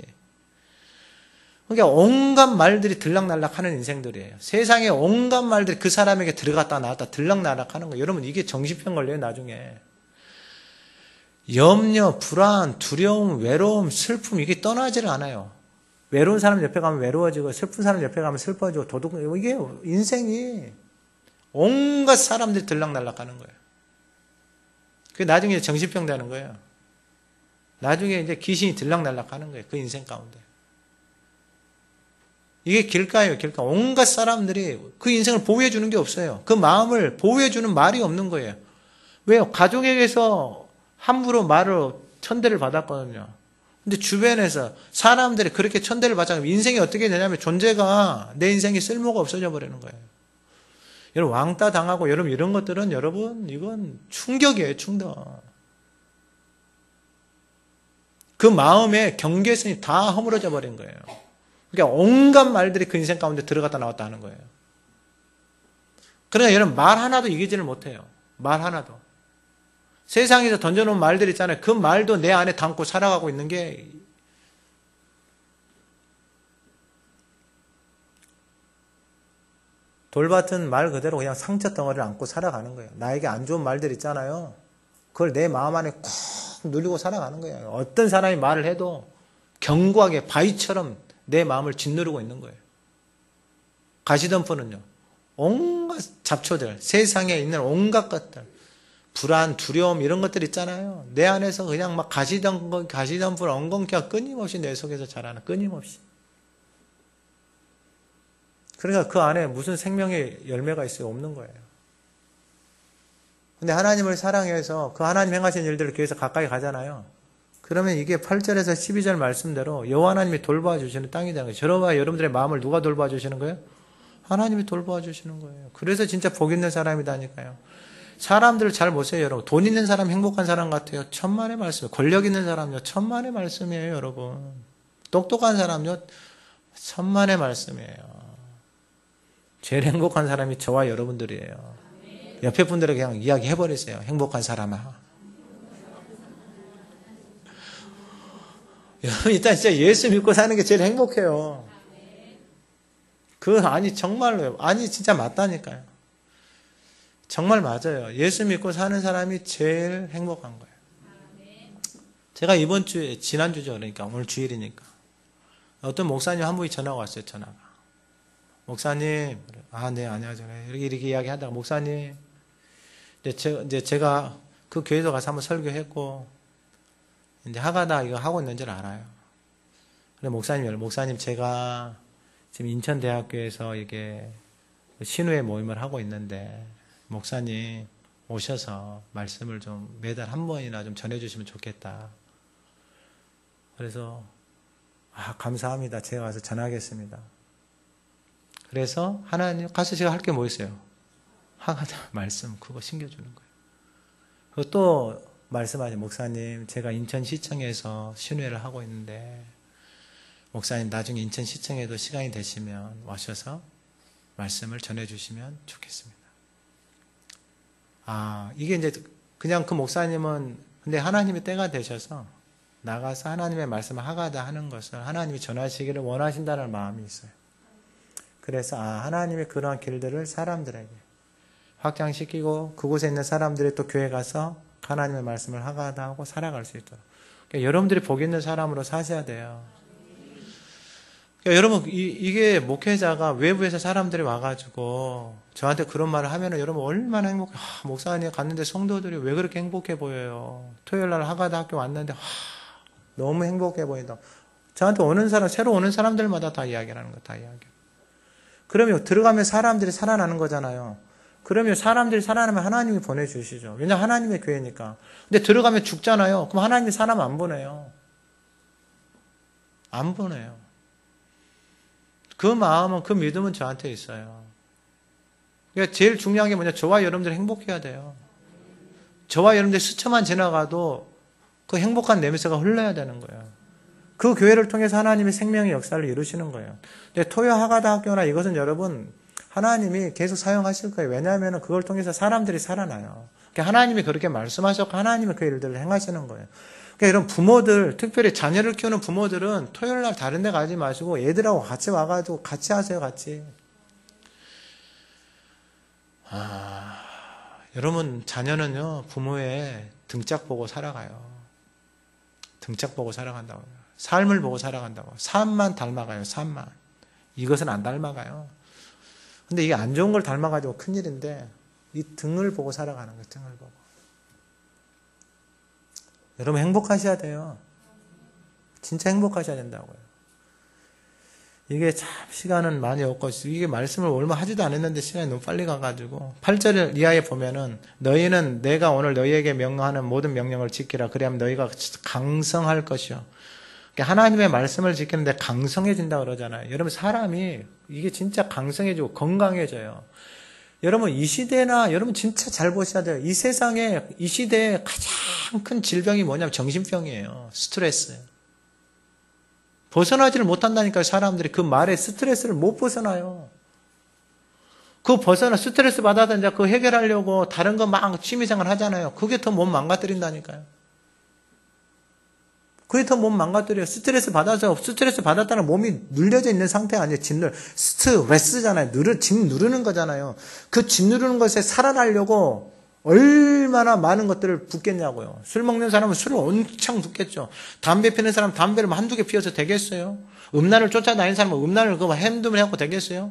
그러니까 온갖 말들이 들락날락 하는 인생들이에요. 세상에 온갖 말들이 그 사람에게 들어갔다 나왔다 들락날락 하는 거예요. 여러분 이게 정신병 걸려요. 나중에. 염려, 불안, 두려움, 외로움, 슬픔 이게 떠나지를 않아요. 외로운 사람 옆에 가면 외로워지고 슬픈 사람 옆에 가면 슬퍼지고 이게 인생이 온갖 사람들이 들락날락 하는 거예요. 그게 나중에 정신병 되는 거예요. 나중에 이제 귀신이 들락날락 하는 거예요. 그 인생 가운데. 이게 길가예요. 길가. 온갖 사람들이 그 인생을 보호해 주는 게 없어요. 그 마음을 보호해 주는 말이 없는 거예요. 왜요? 가족에게서 함부로 말을 천대를 받았거든요. 근데 주변에서 사람들이 그렇게 천대를 받잖아요. 인생이 어떻게 되냐면 존재가 내 인생이 쓸모가 없어져 버리는 거예요. 여러분 왕따 당하고 여러분 이런 것들은 여러분 이건 충격이에요. 충격. 그 마음의 경계선이 다 허물어져 버린 거예요. 그러니까 온갖 말들이 그 인생 가운데 들어갔다 나왔다 하는 거예요. 그러나 여러분 말 하나도 이기지를 못해요. 말 하나도. 세상에서 던져놓은 말들 있잖아요. 그 말도 내 안에 담고 살아가고 있는 게 돌밭은 말 그대로 그냥 상처 덩어리를 안고 살아가는 거예요. 나에게 안 좋은 말들 있잖아요. 그걸 내 마음 안에 콕 누리고 살아가는 거예요. 어떤 사람이 말을 해도 견고하게 바위처럼 내 마음을 짓누르고 있는 거예요. 가시덤불은요. 온갖 잡초들, 세상에 있는 온갖 것들, 불안, 두려움 이런 것들 있잖아요. 내 안에서 그냥 막 가시덤불 엉겅퀴가 끊임없이 내 속에서 자라는 끊임없이. 그러니까 그 안에 무슨 생명의 열매가 있어요? 없는 거예요. 근데 하나님을 사랑해서 그 하나님 행하신 일들을 교회에서 가까이 가잖아요. 그러면 이게 8절에서 12절 말씀대로 여호와 하나님이 돌봐주시는 땅이 되는 거예요. 저와 여러분들의 마음을 누가 돌봐주시는 거예요? 하나님이 돌봐주시는 거예요. 그래서 진짜 복 있는 사람이다니까요. 사람들을 잘 보세요, 여러분. 돈 있는 사람 행복한 사람 같아요. 천만의 말씀. 권력 있는 사람요. 천만의 말씀이에요, 여러분. 똑똑한 사람요. 천만의 말씀이에요. 제일 행복한 사람이 저와 여러분들이에요. 옆에 분들에게 그냥 이야기해버리세요. 행복한 사람아. 여러분 일단 진짜 예수 믿고 사는 게 제일 행복해요. 아니 정말로요. 아니 진짜 맞다니까요. 정말 맞아요. 예수 믿고 사는 사람이 제일 행복한 거예요. 제가 이번 주에 지난주죠. 그러니까 오늘 주일이니까 어떤 목사님 한 분이 전화가 왔어요. 전화가. 목사님, 네 안녕하세요. 이렇게 이야기하다가 목사님, 이제 제가 그 교회도 가서 한번 설교했고 이제 하가다 이거 하고 있는 줄 알아요. 그래 목사님 제가 지금 인천대학교에서 이게 신우회 모임을 하고 있는데 목사님 오셔서 말씀을 좀 매달 한 번이나 좀 전해주시면 좋겠다. 그래서 감사합니다. 제가 가서 전하겠습니다. 그래서 하나님 가서 제가 할 게 뭐 있어요? 말씀 그거 신겨주는 거예요. 그리고 또 말씀하죠. 목사님, 제가 인천시청에서 신회를 하고 있는데 목사님 나중에 인천시청에도 시간이 되시면 와셔서 말씀을 전해주시면 좋겠습니다. 이게 이제 그냥 그 목사님은 근데 하나님의 때가 되셔서 나가서 하나님의 말씀을 하가다 하는 것을 하나님이 전하시기를 원하신다는 마음이 있어요. 그래서 하나님의 그러한 길들을 사람들에게 확장시키고 그곳에 있는 사람들이 또 교회 가서 하나님의 말씀을 하가다 하고 살아갈 수 있도록 그러니까 여러분들이 복 있는 사람으로 사셔야 돼요. 그러니까 여러분 이게 목회자가 외부에서 사람들이 와가지고 저한테 그런 말을 하면은 여러분 얼마나 행복해. 목사님 갔는데 성도들이 왜 그렇게 행복해 보여요. 토요일날 하가다 학교 왔는데 너무 행복해 보인다. 저한테 오는 사람 새로 오는 사람들마다 다 이야기하는 거 다 이야기. 그러면 들어가면 사람들이 살아나는 거잖아요. 그러면 사람들이 살아나면 하나님이 보내주시죠. 왜냐하면 하나님의 교회니까. 근데 들어가면 죽잖아요. 그럼 하나님이 사람 안 보내요. 안 보내요. 그 마음은 그 믿음은 저한테 있어요. 그러니까 제일 중요한 게 뭐냐. 저와 여러분들이 행복해야 돼요. 저와 여러분들이 스쳐만 지나가도 그 행복한 냄새가 흘러야 되는 거예요. 그 교회를 통해서 하나님이 생명의 역사를 이루시는 거예요. 근데 토요 하가다 학교나 이것은 여러분 하나님이 계속 사용하실 거예요. 왜냐하면 그걸 통해서 사람들이 살아나요. 그러니까 하나님이 그렇게 말씀하셨고 하나님이 그 일들을 행하시는 거예요. 그러니까 이런 부모들, 특별히 자녀를 키우는 부모들은 토요일 날 다른 데 가지 마시고 애들하고 같이 와가지고 같이 하세요. 같이. 여러분 자녀는요 부모의 등짝 보고 살아가요. 등짝 보고 살아간다고요. 삶을 보고 살아간다고. 삶만 닮아가요. 삶만. 이것은 안 닮아가요. 근데 이게 안 좋은 걸 닮아가지고 큰일인데 이 등을 보고 살아가는 거예요. 등을 보고. 여러분 행복하셔야 돼요. 진짜 행복하셔야 된다고요. 이게 참 시간은 많이 없고 이게 말씀을 얼마 하지도 않았는데 시간이 너무 빨리 가가지고 8절 이하에 보면은 너희는 내가 오늘 너희에게 명령하는 모든 명령을 지키라. 그래야만 너희가 강성할 것이요. 하나님의 말씀을 지키는데 강성해진다 그러잖아요. 여러분 사람이 이게 진짜 강성해지고 건강해져요. 여러분 이 시대나 여러분 진짜 잘 보셔야 돼요. 이 세상에 이 시대에 가장 큰 질병이 뭐냐면 정신병이에요. 스트레스. 벗어나지를 못한다니까요. 사람들이 그 말에 스트레스를 못 벗어나요. 그 스트레스 받아서 이제 그 해결하려고 다른 거 막 취미생활 하잖아요. 그게 더 몸 망가뜨린다니까요. 그게 더 몸 망가뜨려요. 스트레스 받았다는 몸이 눌려져 있는 상태 아니에요. 스트레스잖아요. 짓 누르는 거잖아요. 그 짓 누르는 것에 살아나려고 얼마나 많은 것들을 붓겠냐고요. 술 먹는 사람은 술을 엄청 붓겠죠. 담배 피는 사람은 담배를 한두 개 피워서 되겠어요. 음란을 쫓아다니는 사람은 음란을 그거 핸드을 해갖고 되겠어요.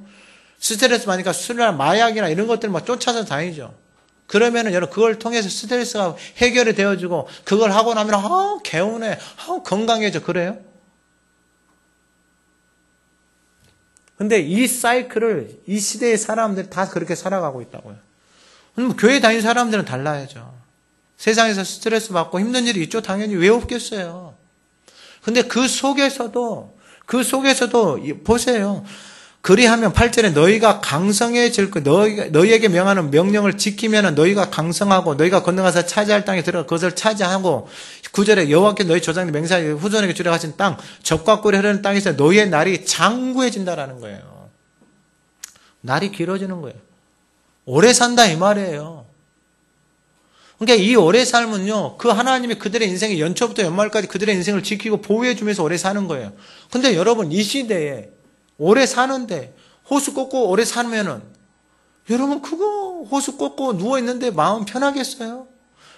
스트레스 받으니까 술이나 마약이나 이런 것들 막 쫓아서 다니죠. 그러면은 여러분 그걸 통해서 스트레스가 해결이 되어지고 그걸 하고 나면 개운해, 건강해져. 그래요? 근데 이 사이클을 이 시대의 사람들이 다 그렇게 살아가고 있다고요. 그럼 교회 다니는 사람들은 달라야죠. 세상에서 스트레스 받고 힘든 일이 있죠. 당연히 왜 없겠어요. 근데 그 속에서도 보세요. 그리하면 8절에 너희가 강성해질 거, 너희에게 명하는 명령을 지키면 너희가 강성하고 너희가 건너가서 차지할 땅에 들어가 그것을 차지하고 9절에 여호와께 너희 조상들 맹세하여 후손에게 주려 하신 땅, 젖과 꿀이 흐르는 땅에서 너희의 날이 장구해진다라는 거예요. 날이 길어지는 거예요. 오래 산다 이 말이에요. 그러니까 이 오래 삶은요, 그 하나님이 그들의 인생의 연초부터 연말까지 그들의 인생을 지키고 보호해 주면서 오래 사는 거예요. 근데 여러분 이 시대에 오래 사는데 호수 꽂고 오래 살면은 여러분 그거 호수 꽂고 누워 있는데 마음 편하겠어요?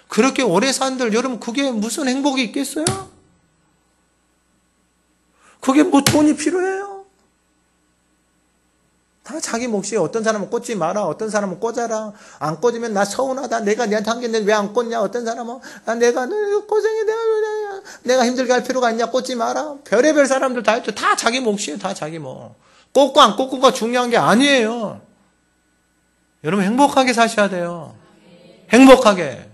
그렇게 오래 산들 여러분 그게 무슨 행복이 있겠어요? 그게 뭐 돈이 필요해요? 다 자기 몫이에요. 어떤 사람은 꽂지 마라. 어떤 사람은 꽂아라. 안 꽂으면 나 서운하다. 내가 니한테 한 게 있는데 왜 안 꽂냐. 어떤 사람은 내가 고생이 내가 힘들게 할 필요가 있냐. 꽂지 마라. 별의별 사람들 다 있죠. 다 자기 몫이에요. 다 자기 몫. 꽂고 안 꽂고가 중요한 게 아니에요. 여러분 행복하게 사셔야 돼요. 행복하게.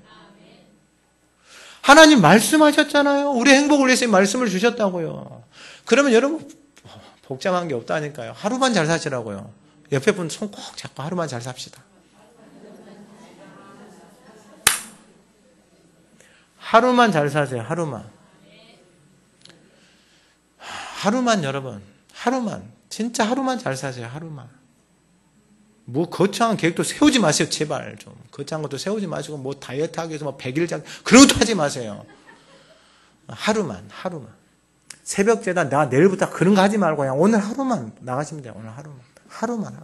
하나님 말씀하셨잖아요. 우리 행복을 위해서 말씀을 주셨다고요. 그러면 여러분 복잡한 게 없다니까요. 하루만 잘 사시라고요. 옆에 분 손 꼭 잡고 하루만 잘 삽시다. 하루만 잘 사세요. 하루만. 하루만 여러분. 하루만. 진짜 하루만 잘 사세요. 하루만. 뭐 거창한 계획도 세우지 마세요. 제발 좀. 거창한 것도 세우지 마시고 뭐 다이어트 하기 위해서 뭐 100일 장 그런 것도 하지 마세요. 하루만. 새벽 재단 내가 내일부터 그런 거 하지 말고 그냥 오늘 하루만 나가시면 돼요. 오늘 하루만.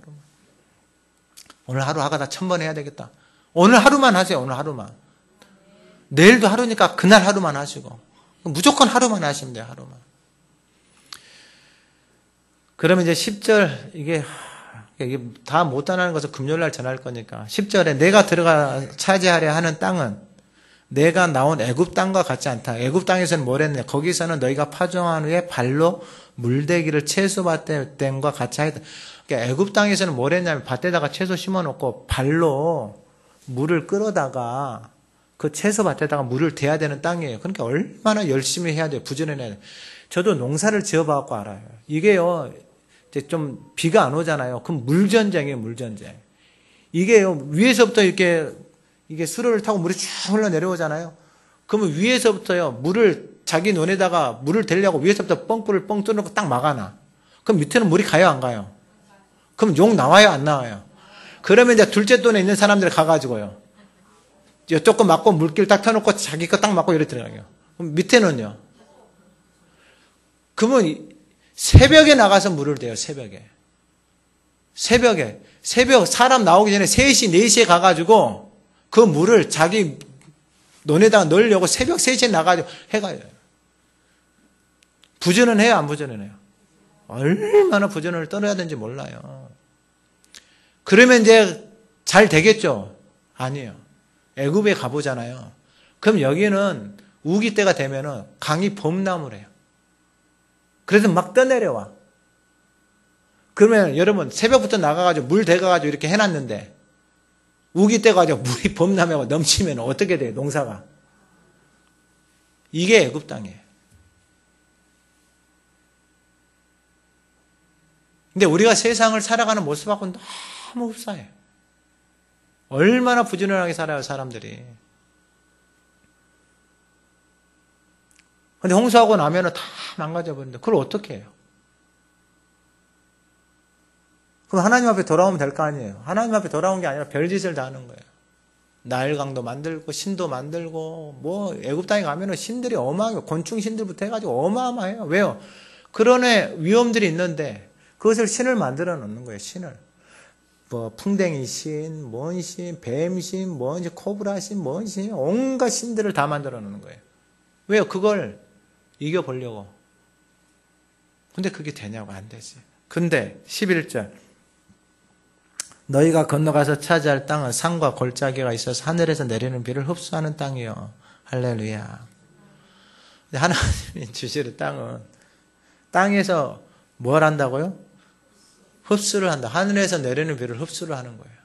오늘 하루 하가 다 1000번 해야 되겠다. 오늘 하루만 하세요. 오늘 하루만. 내일도 하루니까 그날 하루만 하시고 무조건 하루만 하시면 돼요. 하루만. 그러면 이제 10절 이게 다 못하는 것을 금요일날 전할 거니까 10절에 내가 들어가 차지하려 하는 땅은 내가 나온 애굽 땅과 같지 않다. 애굽 땅에서는 뭘 했냐? 거기서는 너희가 파종한 후에 발로 물대기를 채소밭의 댐과 같이 하였다. 그러니까 애굽 땅에서는 뭘 했냐면 밭에다가 채소 심어놓고 발로 물을 끌어다가 그 채소밭에다가 물을 대야 되는 땅이에요. 그러니까 얼마나 열심히 해야 돼요. 부지런해야 돼요. 저도 농사를 지어봐갖고 알아요. 이게요, 이제 좀 비가 안 오잖아요. 그럼 물전쟁이에요, 물전쟁. 이게요, 위에서부터 이게 수로를 타고 물이 쭉 흘러내려오잖아요. 그러면 위에서부터요, 자기 논에다가 물을 대려고 위에서부터 뻥불을 뻥 뚫어놓고 딱 막아놔. 그럼 밑에는 물이 가요, 안 가요? 그럼 욕 나와요, 안 나와요? 그러면 이제 둘째 돈에 있는 사람들이 가가지고요. 이쪽 거 막고 물길 딱 펴놓고 자기 거 딱 막고 이렇게 들어가요. 그럼 밑에는요. 그러면 새벽에 나가서 물을 대요, 새벽에. 새벽 사람 나오기 전에 3시, 4시에 가가지고 그 물을 자기 논에다가 넣으려고 새벽 3시에 나가지고 해가요. 부지런해요, 안 부지런해요? 얼마나 부지런을 떨어야 되는지 몰라요. 그러면 이제 잘 되겠죠? 아니에요. 애굽에 가보잖아요. 그럼 여기는 우기 때가 되면은 강이 범람을 해요. 그래서 막 떠내려와. 그러면 여러분 새벽부터 나가가지고 물 대가가지고 이렇게 해놨는데 우기 때 가지고 물이 범람하고 넘치면 어떻게 돼요? 농사가. 이게 애굽 땅이에요. 근데 우리가 세상을 살아가는 모습하고는 너무 흡사해요. 얼마나 부지런하게 살아요, 사람들이. 근데 홍수하고 나면은 다 망가져버린다. 그걸 어떻게 해요? 그럼 하나님 앞에 돌아오면 될 거 아니에요? 하나님 앞에 돌아온 게 아니라 별짓을 다 하는 거예요. 나일강도 만들고 신도 만들고 뭐 애굽 땅에 가면은 신들이 어마어마해요. 곤충 신들부터 해가지고 어마어마해요. 왜요? 그런 위험들이 있는데 그것을 신을 만들어 놓는 거예요. 신을. 뭐 풍뎅이 신, 뭔 신, 뱀 신, 뭔 신, 코브라 신, 뭔 신, 온갖 신들을 다 만들어 놓는 거예요. 왜요? 그걸 이겨보려고. 근데 그게 되냐고 안 되지. 근데 11절 너희가 건너가서 차지할 땅은 산과 골짜기가 있어서 하늘에서 내리는 비를 흡수하는 땅이요. 할렐루야. 근데 하나님이 주시는 땅은 땅에서 뭘 한다고요? 흡수를 한다. 하늘에서 내리는 비를 흡수를 하는 거예요.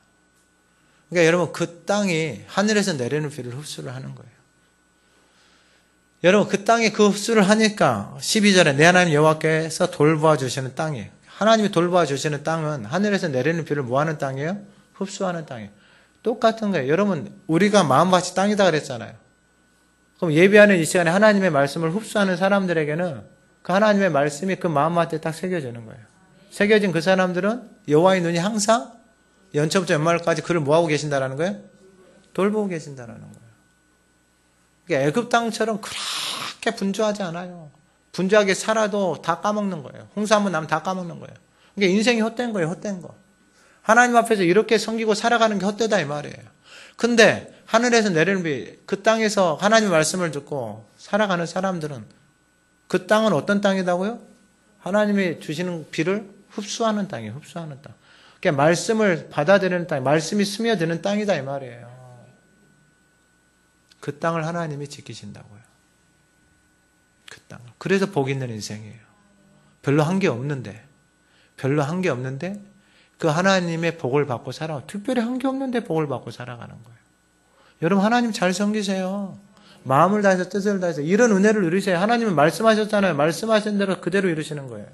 그러니까 여러분 그 땅이 하늘에서 내리는 비를 흡수를 하는 거예요. 여러분 그 땅이 그 흡수를 하니까 12절에 내 하나님 여호와께서 돌보아 주시는 땅이에요. 하나님이 돌보아 주시는 땅은 하늘에서 내리는 비를 뭐 하는 땅이에요? 흡수하는 땅이에요. 똑같은 거예요. 여러분 우리가 마음밭이 땅이다 그랬잖아요. 그럼 예배하는 이 시간에 하나님의 말씀을 흡수하는 사람들에게는 그 하나님의 말씀이 그 마음밭에 딱 새겨지는 거예요. 새겨진 그 사람들은 여호와의 눈이 항상 연초부터 연말까지 그를 뭐하고 계신다라는 거예요? 돌보고 계신다라는 거예요. 그러니까 애굽 땅처럼 그렇게 분주하지 않아요. 분주하게 살아도 다 까먹는 거예요. 홍수 한번 나면 다 까먹는 거예요. 그러니까 인생이 헛된 거예요. 헛된 거. 하나님 앞에서 이렇게 섬기고 살아가는 게 헛되다 이 말이에요. 근데 하늘에서 내리는 비, 그 땅에서 하나님의 말씀을 듣고 살아가는 사람들은 그 땅은 어떤 땅이다고요? 하나님이 주시는 비를 흡수하는 땅이에요. 흡수하는 땅. 그러니까 말씀을 받아들이는 땅, 말씀이 스며드는 땅이다 이 말이에요. 그 땅을 하나님이 지키신다고요. 그 땅을. 그래서 복 있는 인생이에요. 별로 한 게 없는데 그 하나님의 복을 받고 살아가고 특별히 한 게 없는데 복을 받고 살아가는 거예요. 여러분 하나님 잘 섬기세요. 마음을 다해서 뜻을 다해서 이런 은혜를 누리세요. 하나님은 말씀하셨잖아요. 말씀하신 대로 그대로 이루시는 거예요.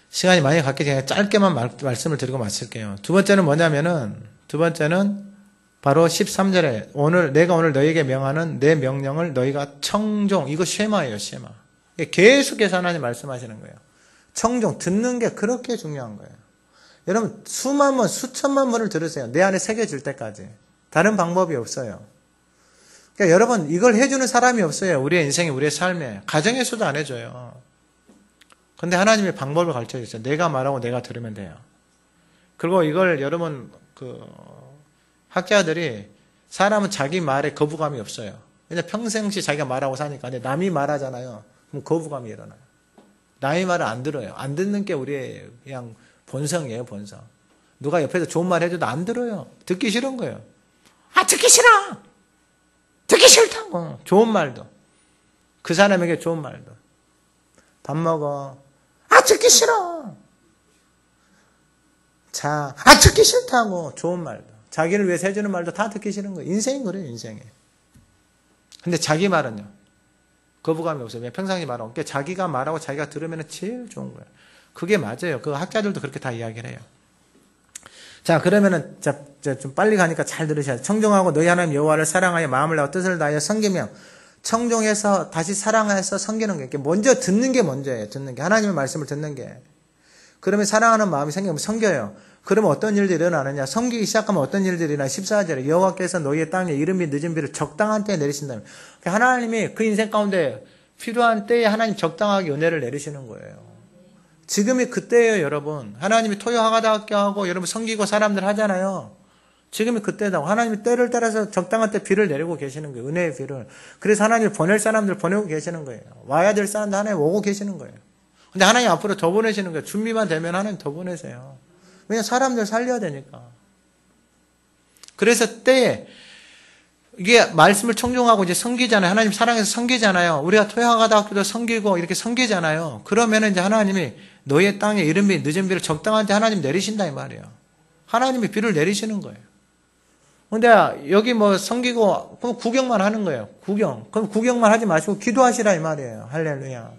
시간이 많이 갔기 때문에 짧게만 말씀을 드리고 마칠게요. 두 번째는 뭐냐면은, 바로 13절에 내가 오늘 너희에게 명하는 내 명령을 너희가 청종, 이거 쉐마예요, 쉐마. 계속해서 하나님 말씀하시는 거예요. 청종, 듣는 게 그렇게 중요한 거예요. 여러분, 수만 번, 수천만 번을 들으세요. 내 안에 새겨질 때까지. 다른 방법이 없어요. 그러니까 여러분, 이걸 해주는 사람이 없어요. 우리의 인생에, 우리의 삶에. 가정에서도 안 해줘요. 근데 하나님의 방법을 가르쳐 주셨어요. 내가 말하고 내가 들으면 돼요. 그리고 이걸 여러분, 학자들이 사람은 자기 말에 거부감이 없어요. 왜냐면 평생시 자기가 말하고 사니까. 근데 남이 말하잖아요. 그럼 거부감이 일어나요. 남의 말을 안 들어요. 안 듣는 게 우리의 그냥 본성이에요, 본성. 누가 옆에서 좋은 말 해줘도 안 들어요. 듣기 싫은 거예요. 아, 듣기 싫어! 듣기 싫다고. 좋은 말도. 그 사람에게 좋은 말도. 밥 먹어. 아, 듣기 싫어! 자, 아, 듣기 싫다고. 좋은 말도. 자기를 위해서 해주는 말도 다 듣기 싫은 거예요. 인생이 그래요, 인생이. 근데 자기 말은요. 거부감이 없어요. 평상시 말하고. 그러니까 자기가 말하고 자기가 들으면 제일 좋은 거예요. 그게 맞아요. 그 학자들도 그렇게 다 이야기를 해요. 자, 그러면은, 좀 빨리 가니까 잘 들으셔야 돼요. 청종하고 너희 하나님 여호와를 사랑하여 마음을 다하고 뜻을 다하여 섬기며, 청종해서 다시 사랑해서 섬기는 게, 먼저 듣는 게 먼저예요. 듣는 게. 하나님의 말씀을 듣는 게. 그러면 사랑하는 마음이 생기면 섬겨요. 그러면 어떤 일들이 일어나느냐. 섬기기 시작하면 어떤 일들이 일어나냐. 14절에 여호와께서 너희의 땅에 이른비 늦은 비를 적당한 때에 내리신다면. 하나님이 그 인생 가운데 필요한 때에 하나님 적당하게 은혜를 내리시는 거예요. 지금이 그때예요, 여러분. 하나님이 토요하다하게 하고 여러분 섬기고 사람들 하잖아요. 지금이 그때다. 하나님이 때를 따라서 적당한 때 비를 내리고 계시는 거예요. 은혜의 비를. 그래서 하나님이 보낼 사람들 보내고 계시는 거예요. 와야 될 사람들 하나님 오고 계시는 거예요. 근데 하나님 앞으로 더 보내시는 거예요. 준비만 되면 하나님 더 보내세요. 왜냐하면 사람들 살려야 되니까. 그래서 때에 이게 말씀을 청종하고 이제 섬기잖아요. 하나님 사랑해서 섬기잖아요. 우리가 토요하다학교도 섬기고 이렇게 섬기잖아요. 그러면은 이제 하나님이 너의 땅에 이른 비, 늦은 비를 적당한 때 하나님 내리신다 이 말이에요. 하나님이 비를 내리시는 거예요. 근데 여기 뭐 섬기고 그럼 구경만 하는 거예요. 구경. 그럼 구경만 하지 마시고 기도하시라 이 말이에요. 할렐루야.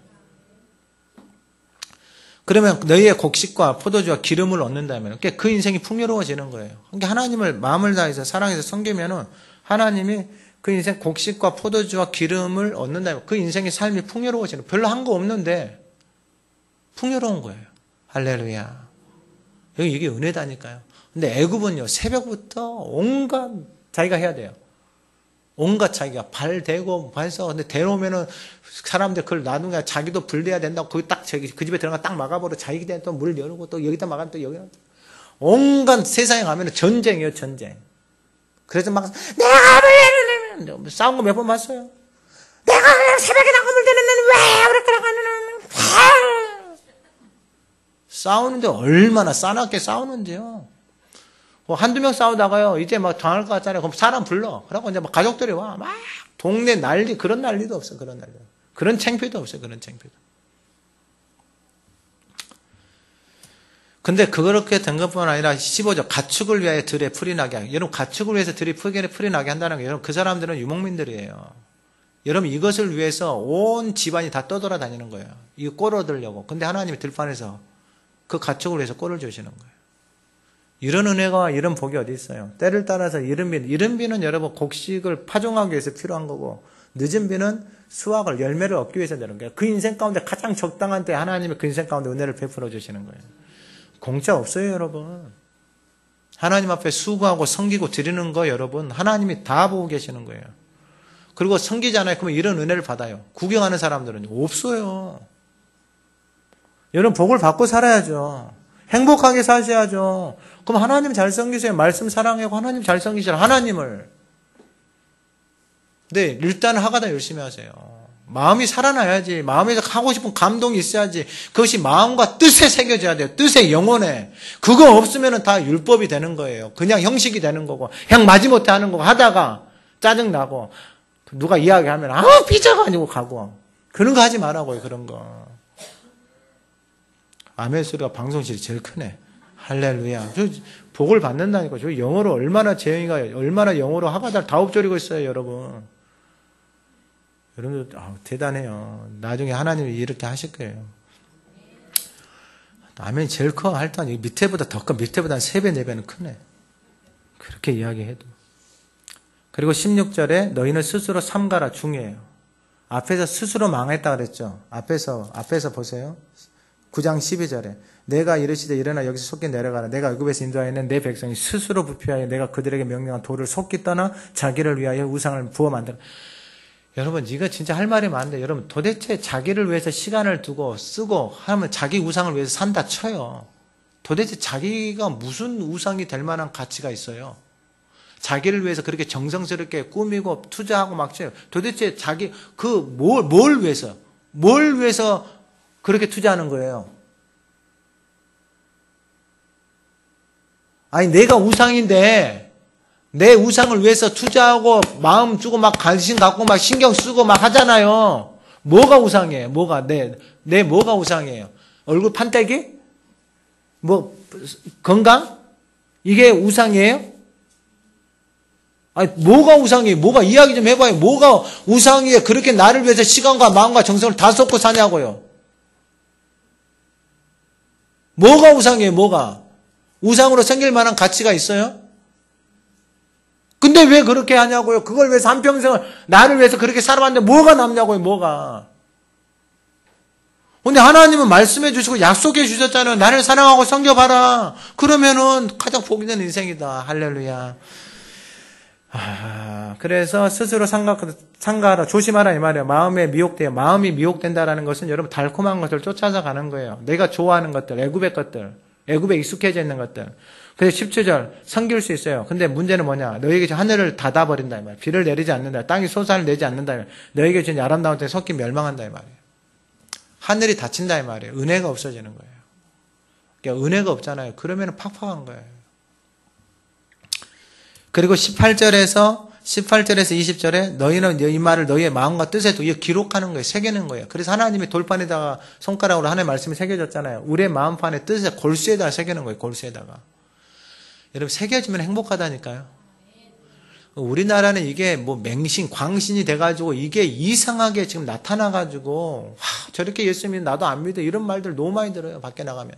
그러면 너희의 곡식과 포도주와 기름을 얻는다면 그 인생이 풍요로워지는 거예요. 그러니까 하나님을 마음을 다해서 사랑해서 섬기면은 하나님이 그 인생 곡식과 포도주와 기름을 얻는다면 그 인생의 삶이 풍요로워지는 별로 한 거 없는데 풍요로운 거예요. 할렐루야. 여기 이게 은혜다니까요. 근데 애굽은요 새벽부터 온갖 자기가 해야 돼요. 온갖 자기가 발 대고 발서 근데 대놓으면은 사람들 그걸 놔둔 게 자기도 불대야 된다고 거기 딱 저기 그 집에 들어가 딱 막아버려 자기 또 물 열고 또 여기다 막으면 또 여기다 온갖 세상에 가면은 전쟁이에요 전쟁. 그래서 막 내가 싸운 거 몇 번 봤어요. 내가 새벽에 나가물 되는데 왜 그렇게 나가는 싸우는데 얼마나 싸납게 싸우는데요. 한두 명 싸우다가요, 이제 막 당할 것 같잖아요. 그럼 사람 불러. 그러고 이제 막 가족들이 와. 막 동네 난리, 그런 난리도 없어. 그런 난리. 그런 창피도 없어요. 그런 창피도. 근데 그렇게 된 것뿐 아니라 15절 가축을 위하여 들에 풀이 나게 하고 여러분 가축을 위해서 들이 풀이 나게 한다는 게 여러분 그 사람들은 유목민들이에요. 여러분 이것을 위해서 온 집안이 다 떠돌아다니는 거예요. 이거 꼴 얻으려고. 근데 하나님이 들판에서 그 가축을 위해서 꼴을 주시는 거예요. 이런 은혜가 이런 복이 어디 있어요. 때를 따라서 이른 비는 여러분 곡식을 파종하기 위해서 필요한 거고 늦은 비는 수확을 열매를 얻기 위해서 되는 거예요. 그 인생 가운데 가장 적당한 때 하나님이 그 인생 가운데 은혜를 베풀어 주시는 거예요. 공짜 없어요 여러분. 하나님 앞에 수고하고 섬기고 드리는 거 여러분 하나님이 다 보고 계시는 거예요. 그리고 섬기잖아요. 그러면 이런 은혜를 받아요. 구경하는 사람들은 없어요. 여러분 복을 받고 살아야죠. 행복하게 사셔야죠. 그럼 하나님 잘 섬기세요. 말씀 사랑하고 하나님 잘 섬기시라. 하나님을. 네, 일단 하가다 열심히 하세요. 마음이 살아나야지. 마음에서 하고 싶은 감동이 있어야지. 그것이 마음과 뜻에 새겨져야 돼요. 뜻에 영혼에. 그거 없으면 다 율법이 되는 거예요. 그냥 형식이 되는 거고 그냥 마지못해 하는 거고 하다가 짜증나고 누가 이야기하면 삐져가지고 가고 그런 거 하지 말라고요. 그런 거. 아멘 소리가 방송실이 제일 크네. 할렐루야. 저 복을 받는다니까. 저 영어로 얼마나 재영이가 얼마나 영어로 하가달 다 엎조리고 있어요, 여러분. 여러분들 대단해요. 나중에 하나님이 이렇게 하실 거예요. 아멘이 제일 커. 할단 밑에보다 더 커. 밑에보다 한 3배, 4배는 크네. 그렇게 이야기해도. 그리고 16절에 너희는 스스로 삼가라 중요해요. 앞에서 스스로 망했다 그랬죠. 앞에서 보세요. 9장 12절에 내가 이르시되 일어나 여기서 속기 내려가라. 내가 애굽에서 인도하였는 내 백성이 스스로 부패하여 내가 그들에게 명령한 돌을 속기 떠나 자기를 위하여 우상을 부어 만들어. 여러분 이거 진짜 할 말이 많은데 여러분 도대체 자기를 위해서 시간을 두고 쓰고 하면 자기 우상을 위해서 산다 쳐요. 도대체 자기가 무슨 우상이 될 만한 가치가 있어요. 자기를 위해서 그렇게 정성스럽게 꾸미고 투자하고 막 쳐요. 도대체 자기 뭘 위해서 그렇게 투자하는 거예요. 아니 내가 우상인데 내 우상을 위해서 투자하고 마음 주고 막 관심 갖고 막 신경 쓰고 막 하잖아요. 뭐가 우상이에요? 뭐가 내 뭐가 우상이에요? 얼굴 판때기? 뭐 건강? 이게 우상이에요? 아니 뭐가 우상이에요? 뭐가 이야기 좀 해봐요. 뭐가 우상이에요? 그렇게 나를 위해서 시간과 마음과 정성을 다 쏟고 사냐고요. 뭐가 우상이에요? 뭐가? 우상으로 생길 만한 가치가 있어요? 근데 왜 그렇게 하냐고요? 그걸 위해서 한평생을 나를 위해서 그렇게 살아봤는데 뭐가 남냐고요? 뭐가? 근데 하나님은 말씀해 주시고 약속해 주셨잖아요. 나를 사랑하고 섬겨봐라. 그러면은 가장 복이 있는 인생이다. 할렐루야. 그래서 스스로 삼가하라. 조심하라 이 말이에요. 마음에 미혹돼요. 마음이 미혹된다라는 것은 여러분 달콤한 것을 쫓아서 가는 거예요. 내가 좋아하는 것들, 애굽의 것들, 애굽에 익숙해져 있는 것들. 그래서 17절 섬길 수 있어요. 근데 문제는 뭐냐? 너에게 하늘을 닫아버린다 이 말이에요. 비를 내리지 않는다. 땅이 소산을 내지 않는다 이 말이에요. 너에게 주는 아름다운 땅에 섞이 멸망한다 이 말이에요. 하늘이 닫힌다 이 말이에요. 은혜가 없어지는 거예요. 그러니까 은혜가 없잖아요. 그러면 팍팍한 거예요. 그리고 18절에서 20절에 너희는 이 말을 너희의 마음과 뜻에 두어 기록하는 거예요. 새기는 거예요. 그래서 하나님이 돌판에다가 손가락으로 하나님의 말씀이 새겨졌잖아요. 우리의 마음판에 뜻에 골수에다가 새기는 거예요. 골수에다가. 여러분 새겨지면 행복하다니까요. 우리나라는 이게 뭐 맹신, 광신이 돼가지고 이게 이상하게 지금 나타나가지고 저렇게 예수 믿는 나도 안 믿어 이런 말들 너무 많이 들어요. 밖에 나가면.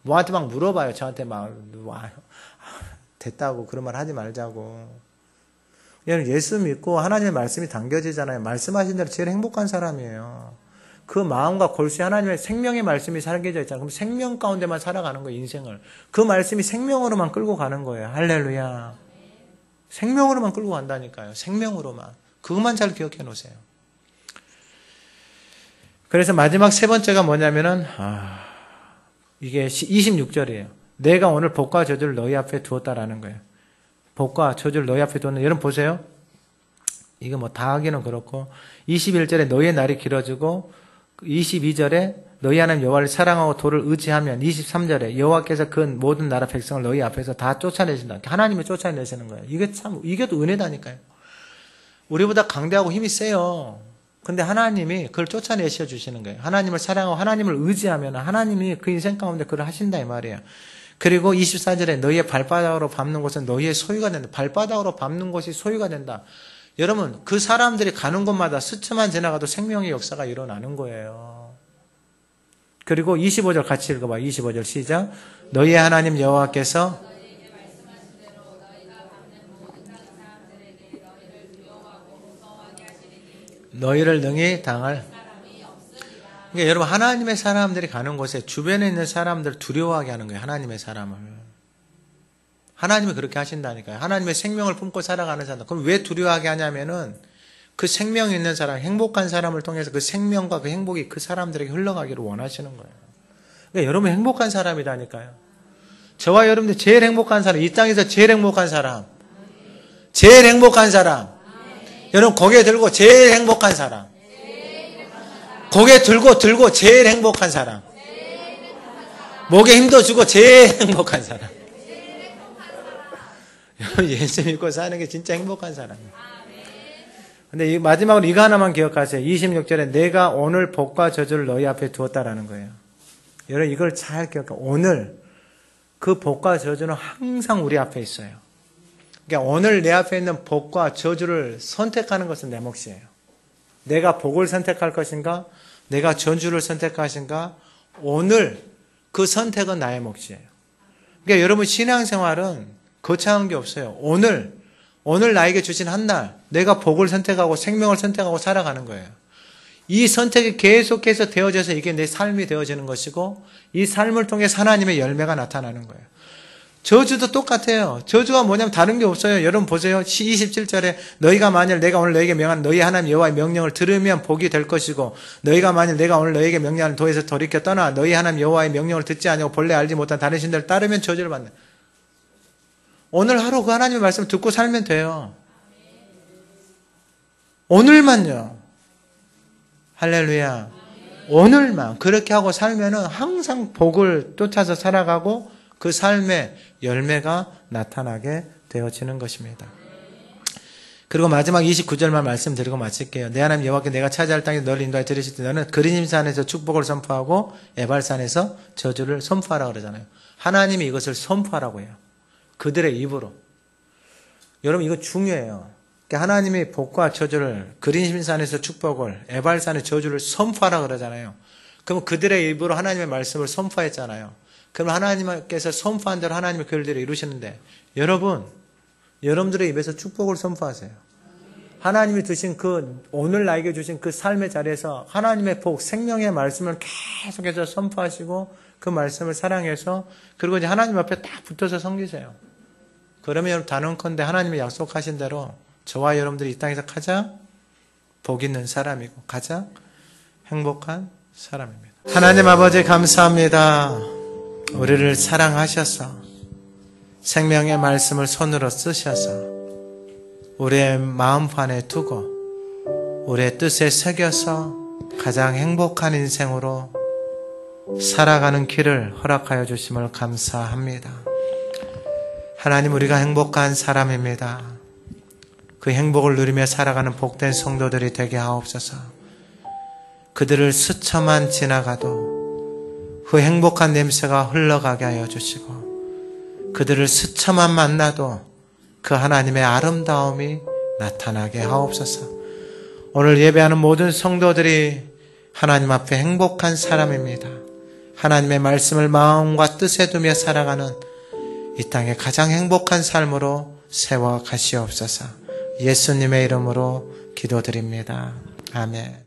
뭐한테 막 물어봐요. 저한테 막 됐다고 그런 말 하지 말자고. 여러분 예수 믿고 하나님의 말씀이 당겨지잖아요. 말씀하신 대로 제일 행복한 사람이에요. 그 마음과 골수에 하나님의 생명의 말씀이 살겨져 있잖아요. 그럼 생명 가운데만 살아가는 거예요. 인생을. 그 말씀이 생명으로만 끌고 가는 거예요. 할렐루야. 생명으로만 끌고 간다니까요. 생명으로만. 그것만 잘 기억해 놓으세요. 그래서 마지막 세 번째가 뭐냐면은 이게 26절이에요. 내가 오늘 복과 저주를 너희 앞에 두었다라는 거예요. 복과 저주를 너희 앞에 두었는데 여러분 보세요. 이거 뭐 다 하기는 그렇고 21절에 너희의 날이 길어지고 22절에 너희 하나님 여호와를 사랑하고 도를 의지하면 23절에 여호와께서 그 모든 나라 백성을 너희 앞에서 다 쫓아내신다. 하나님이 쫓아내시는 거예요. 이게 또 은혜다니까요. 우리보다 강대하고 힘이 세요. 근데 하나님이 그걸 쫓아내셔 주시는 거예요. 하나님을 사랑하고 하나님을 의지하면 하나님이 그 인생 가운데 그걸 하신다 이 말이에요. 그리고 24절에 너희의 발바닥으로 밟는 곳은 너희의 소유가 된다. 발바닥으로 밟는 곳이 소유가 된다. 여러분 그 사람들이 가는 곳마다 스쳐만 지나가도 생명의 역사가 일어나는 거예요. 그리고 25절 같이 읽어봐. 25절 시작. 너희의 하나님 여호와께서 너희를 능히 당할. 그러니까 여러분 하나님의 사람들이 가는 곳에 주변에 있는 사람들을 두려워하게 하는 거예요. 하나님의 사람을. 하나님이 그렇게 하신다니까요. 하나님의 생명을 품고 살아가는 사람. 그럼 왜 두려워하게 하냐면은 그 생명이 있는 사람, 행복한 사람을 통해서 그 생명과 그 행복이 그 사람들에게 흘러가기를 원하시는 거예요. 그러니까 여러분 행복한 사람이라니까요. 저와 여러분들 제일 행복한 사람, 이 땅에서 제일 행복한 사람. 제일 행복한 사람. 여러분 고개 들고 제일 행복한 사람. 고개 들고 제일 행복한 사람. 목에 힘도 주고 제일 행복한 사람. 예수 믿고 사는 게 진짜 행복한 사람이에요. 근데 마지막으로 이거 하나만 기억하세요. 26절에 내가 오늘 복과 저주를 너희 앞에 두었다라는 거예요. 여러분 이걸 잘 기억하세요. 오늘 그 복과 저주는 항상 우리 앞에 있어요. 그러니까 오늘 내 앞에 있는 복과 저주를 선택하는 것은 내 몫이에요. 내가 복을 선택할 것인가? 내가 저주를 선택할 것인가? 오늘 그 선택은 나의 몫이에요. 그러니까 여러분 신앙생활은 거창한 게 없어요. 오늘 나에게 주신 한 날 내가 복을 선택하고 생명을 선택하고 살아가는 거예요. 이 선택이 계속해서 되어져서 이게 내 삶이 되어지는 것이고 이 삶을 통해 하나님의 열매가 나타나는 거예요. 저주도 똑같아요. 저주가 뭐냐면 다른 게 없어요. 여러분 보세요. 27절에 너희가 만일 내가 오늘 너희에게 명한 너희 하나님 여호와의 명령을 들으면 복이 될 것이고 너희가 만일 내가 오늘 너희에게 명령하는 도에서 돌이켜 떠나 너희 하나님 여호와의 명령을 듣지 아니하고 본래 알지 못한 다른 신들을 따르면 저주를 받는. 오늘 하루 그 하나님의 말씀을 듣고 살면 돼요. 오늘만요. 할렐루야. 오늘만 그렇게 하고 살면은 항상 복을 쫓아서 살아가고 그 삶의 열매가 나타나게 되어지는 것입니다. 그리고 마지막 29절만 말씀드리고 마칠게요. 내 하나님 여호와께 내가 차지할 땅에 너를 인도하여 들으실 때 너는 그리심산에서 축복을 선포하고 에발산에서 저주를 선포하라고 그러잖아요. 하나님이 이것을 선포하라고 해요. 그들의 입으로. 여러분 이거 중요해요. 하나님이 복과 저주를 그리심산에서 축복을 에발산의 저주를 선포하라고 그러잖아요. 그럼 그들의 입으로 하나님의 말씀을 선포했잖아요. 그럼 하나님께서 선포한 대로 하나님의 그 일들을 이루시는데 여러분들의 입에서 축복을 선포하세요. 하나님이 주신 오늘 나에게 주신 그 삶의 자리에서 하나님의 복, 생명의 말씀을 계속해서 선포하시고 그 말씀을 사랑해서 그리고 이제 하나님 앞에 딱 붙어서 섬기세요. 그러면 여러분 단언컨대 하나님이 약속하신 대로 저와 여러분들이 이 땅에서 가장 복 있는 사람이고 가장 행복한 사람입니다. 하나님 아버지 감사합니다. 우리를 사랑하셔서 생명의 말씀을 손으로 쓰셔서 우리의 마음판에 두고 우리의 뜻에 새겨서 가장 행복한 인생으로 살아가는 길을 허락하여 주심을 감사합니다. 하나님 우리가 행복한 사람입니다. 그 행복을 누리며 살아가는 복된 성도들이 되게 하옵소서. 그들을 스쳐만 지나가도 그 행복한 냄새가 흘러가게 하여 주시고 그들을 스쳐만 만나도 그 하나님의 아름다움이 나타나게 하옵소서. 오늘 예배하는 모든 성도들이 하나님 앞에 행복한 사람입니다. 하나님의 말씀을 마음과 뜻에 두며 살아가는 이 땅의 가장 행복한 삶으로 세워 가시옵소서. 예수님의 이름으로 기도드립니다. 아멘.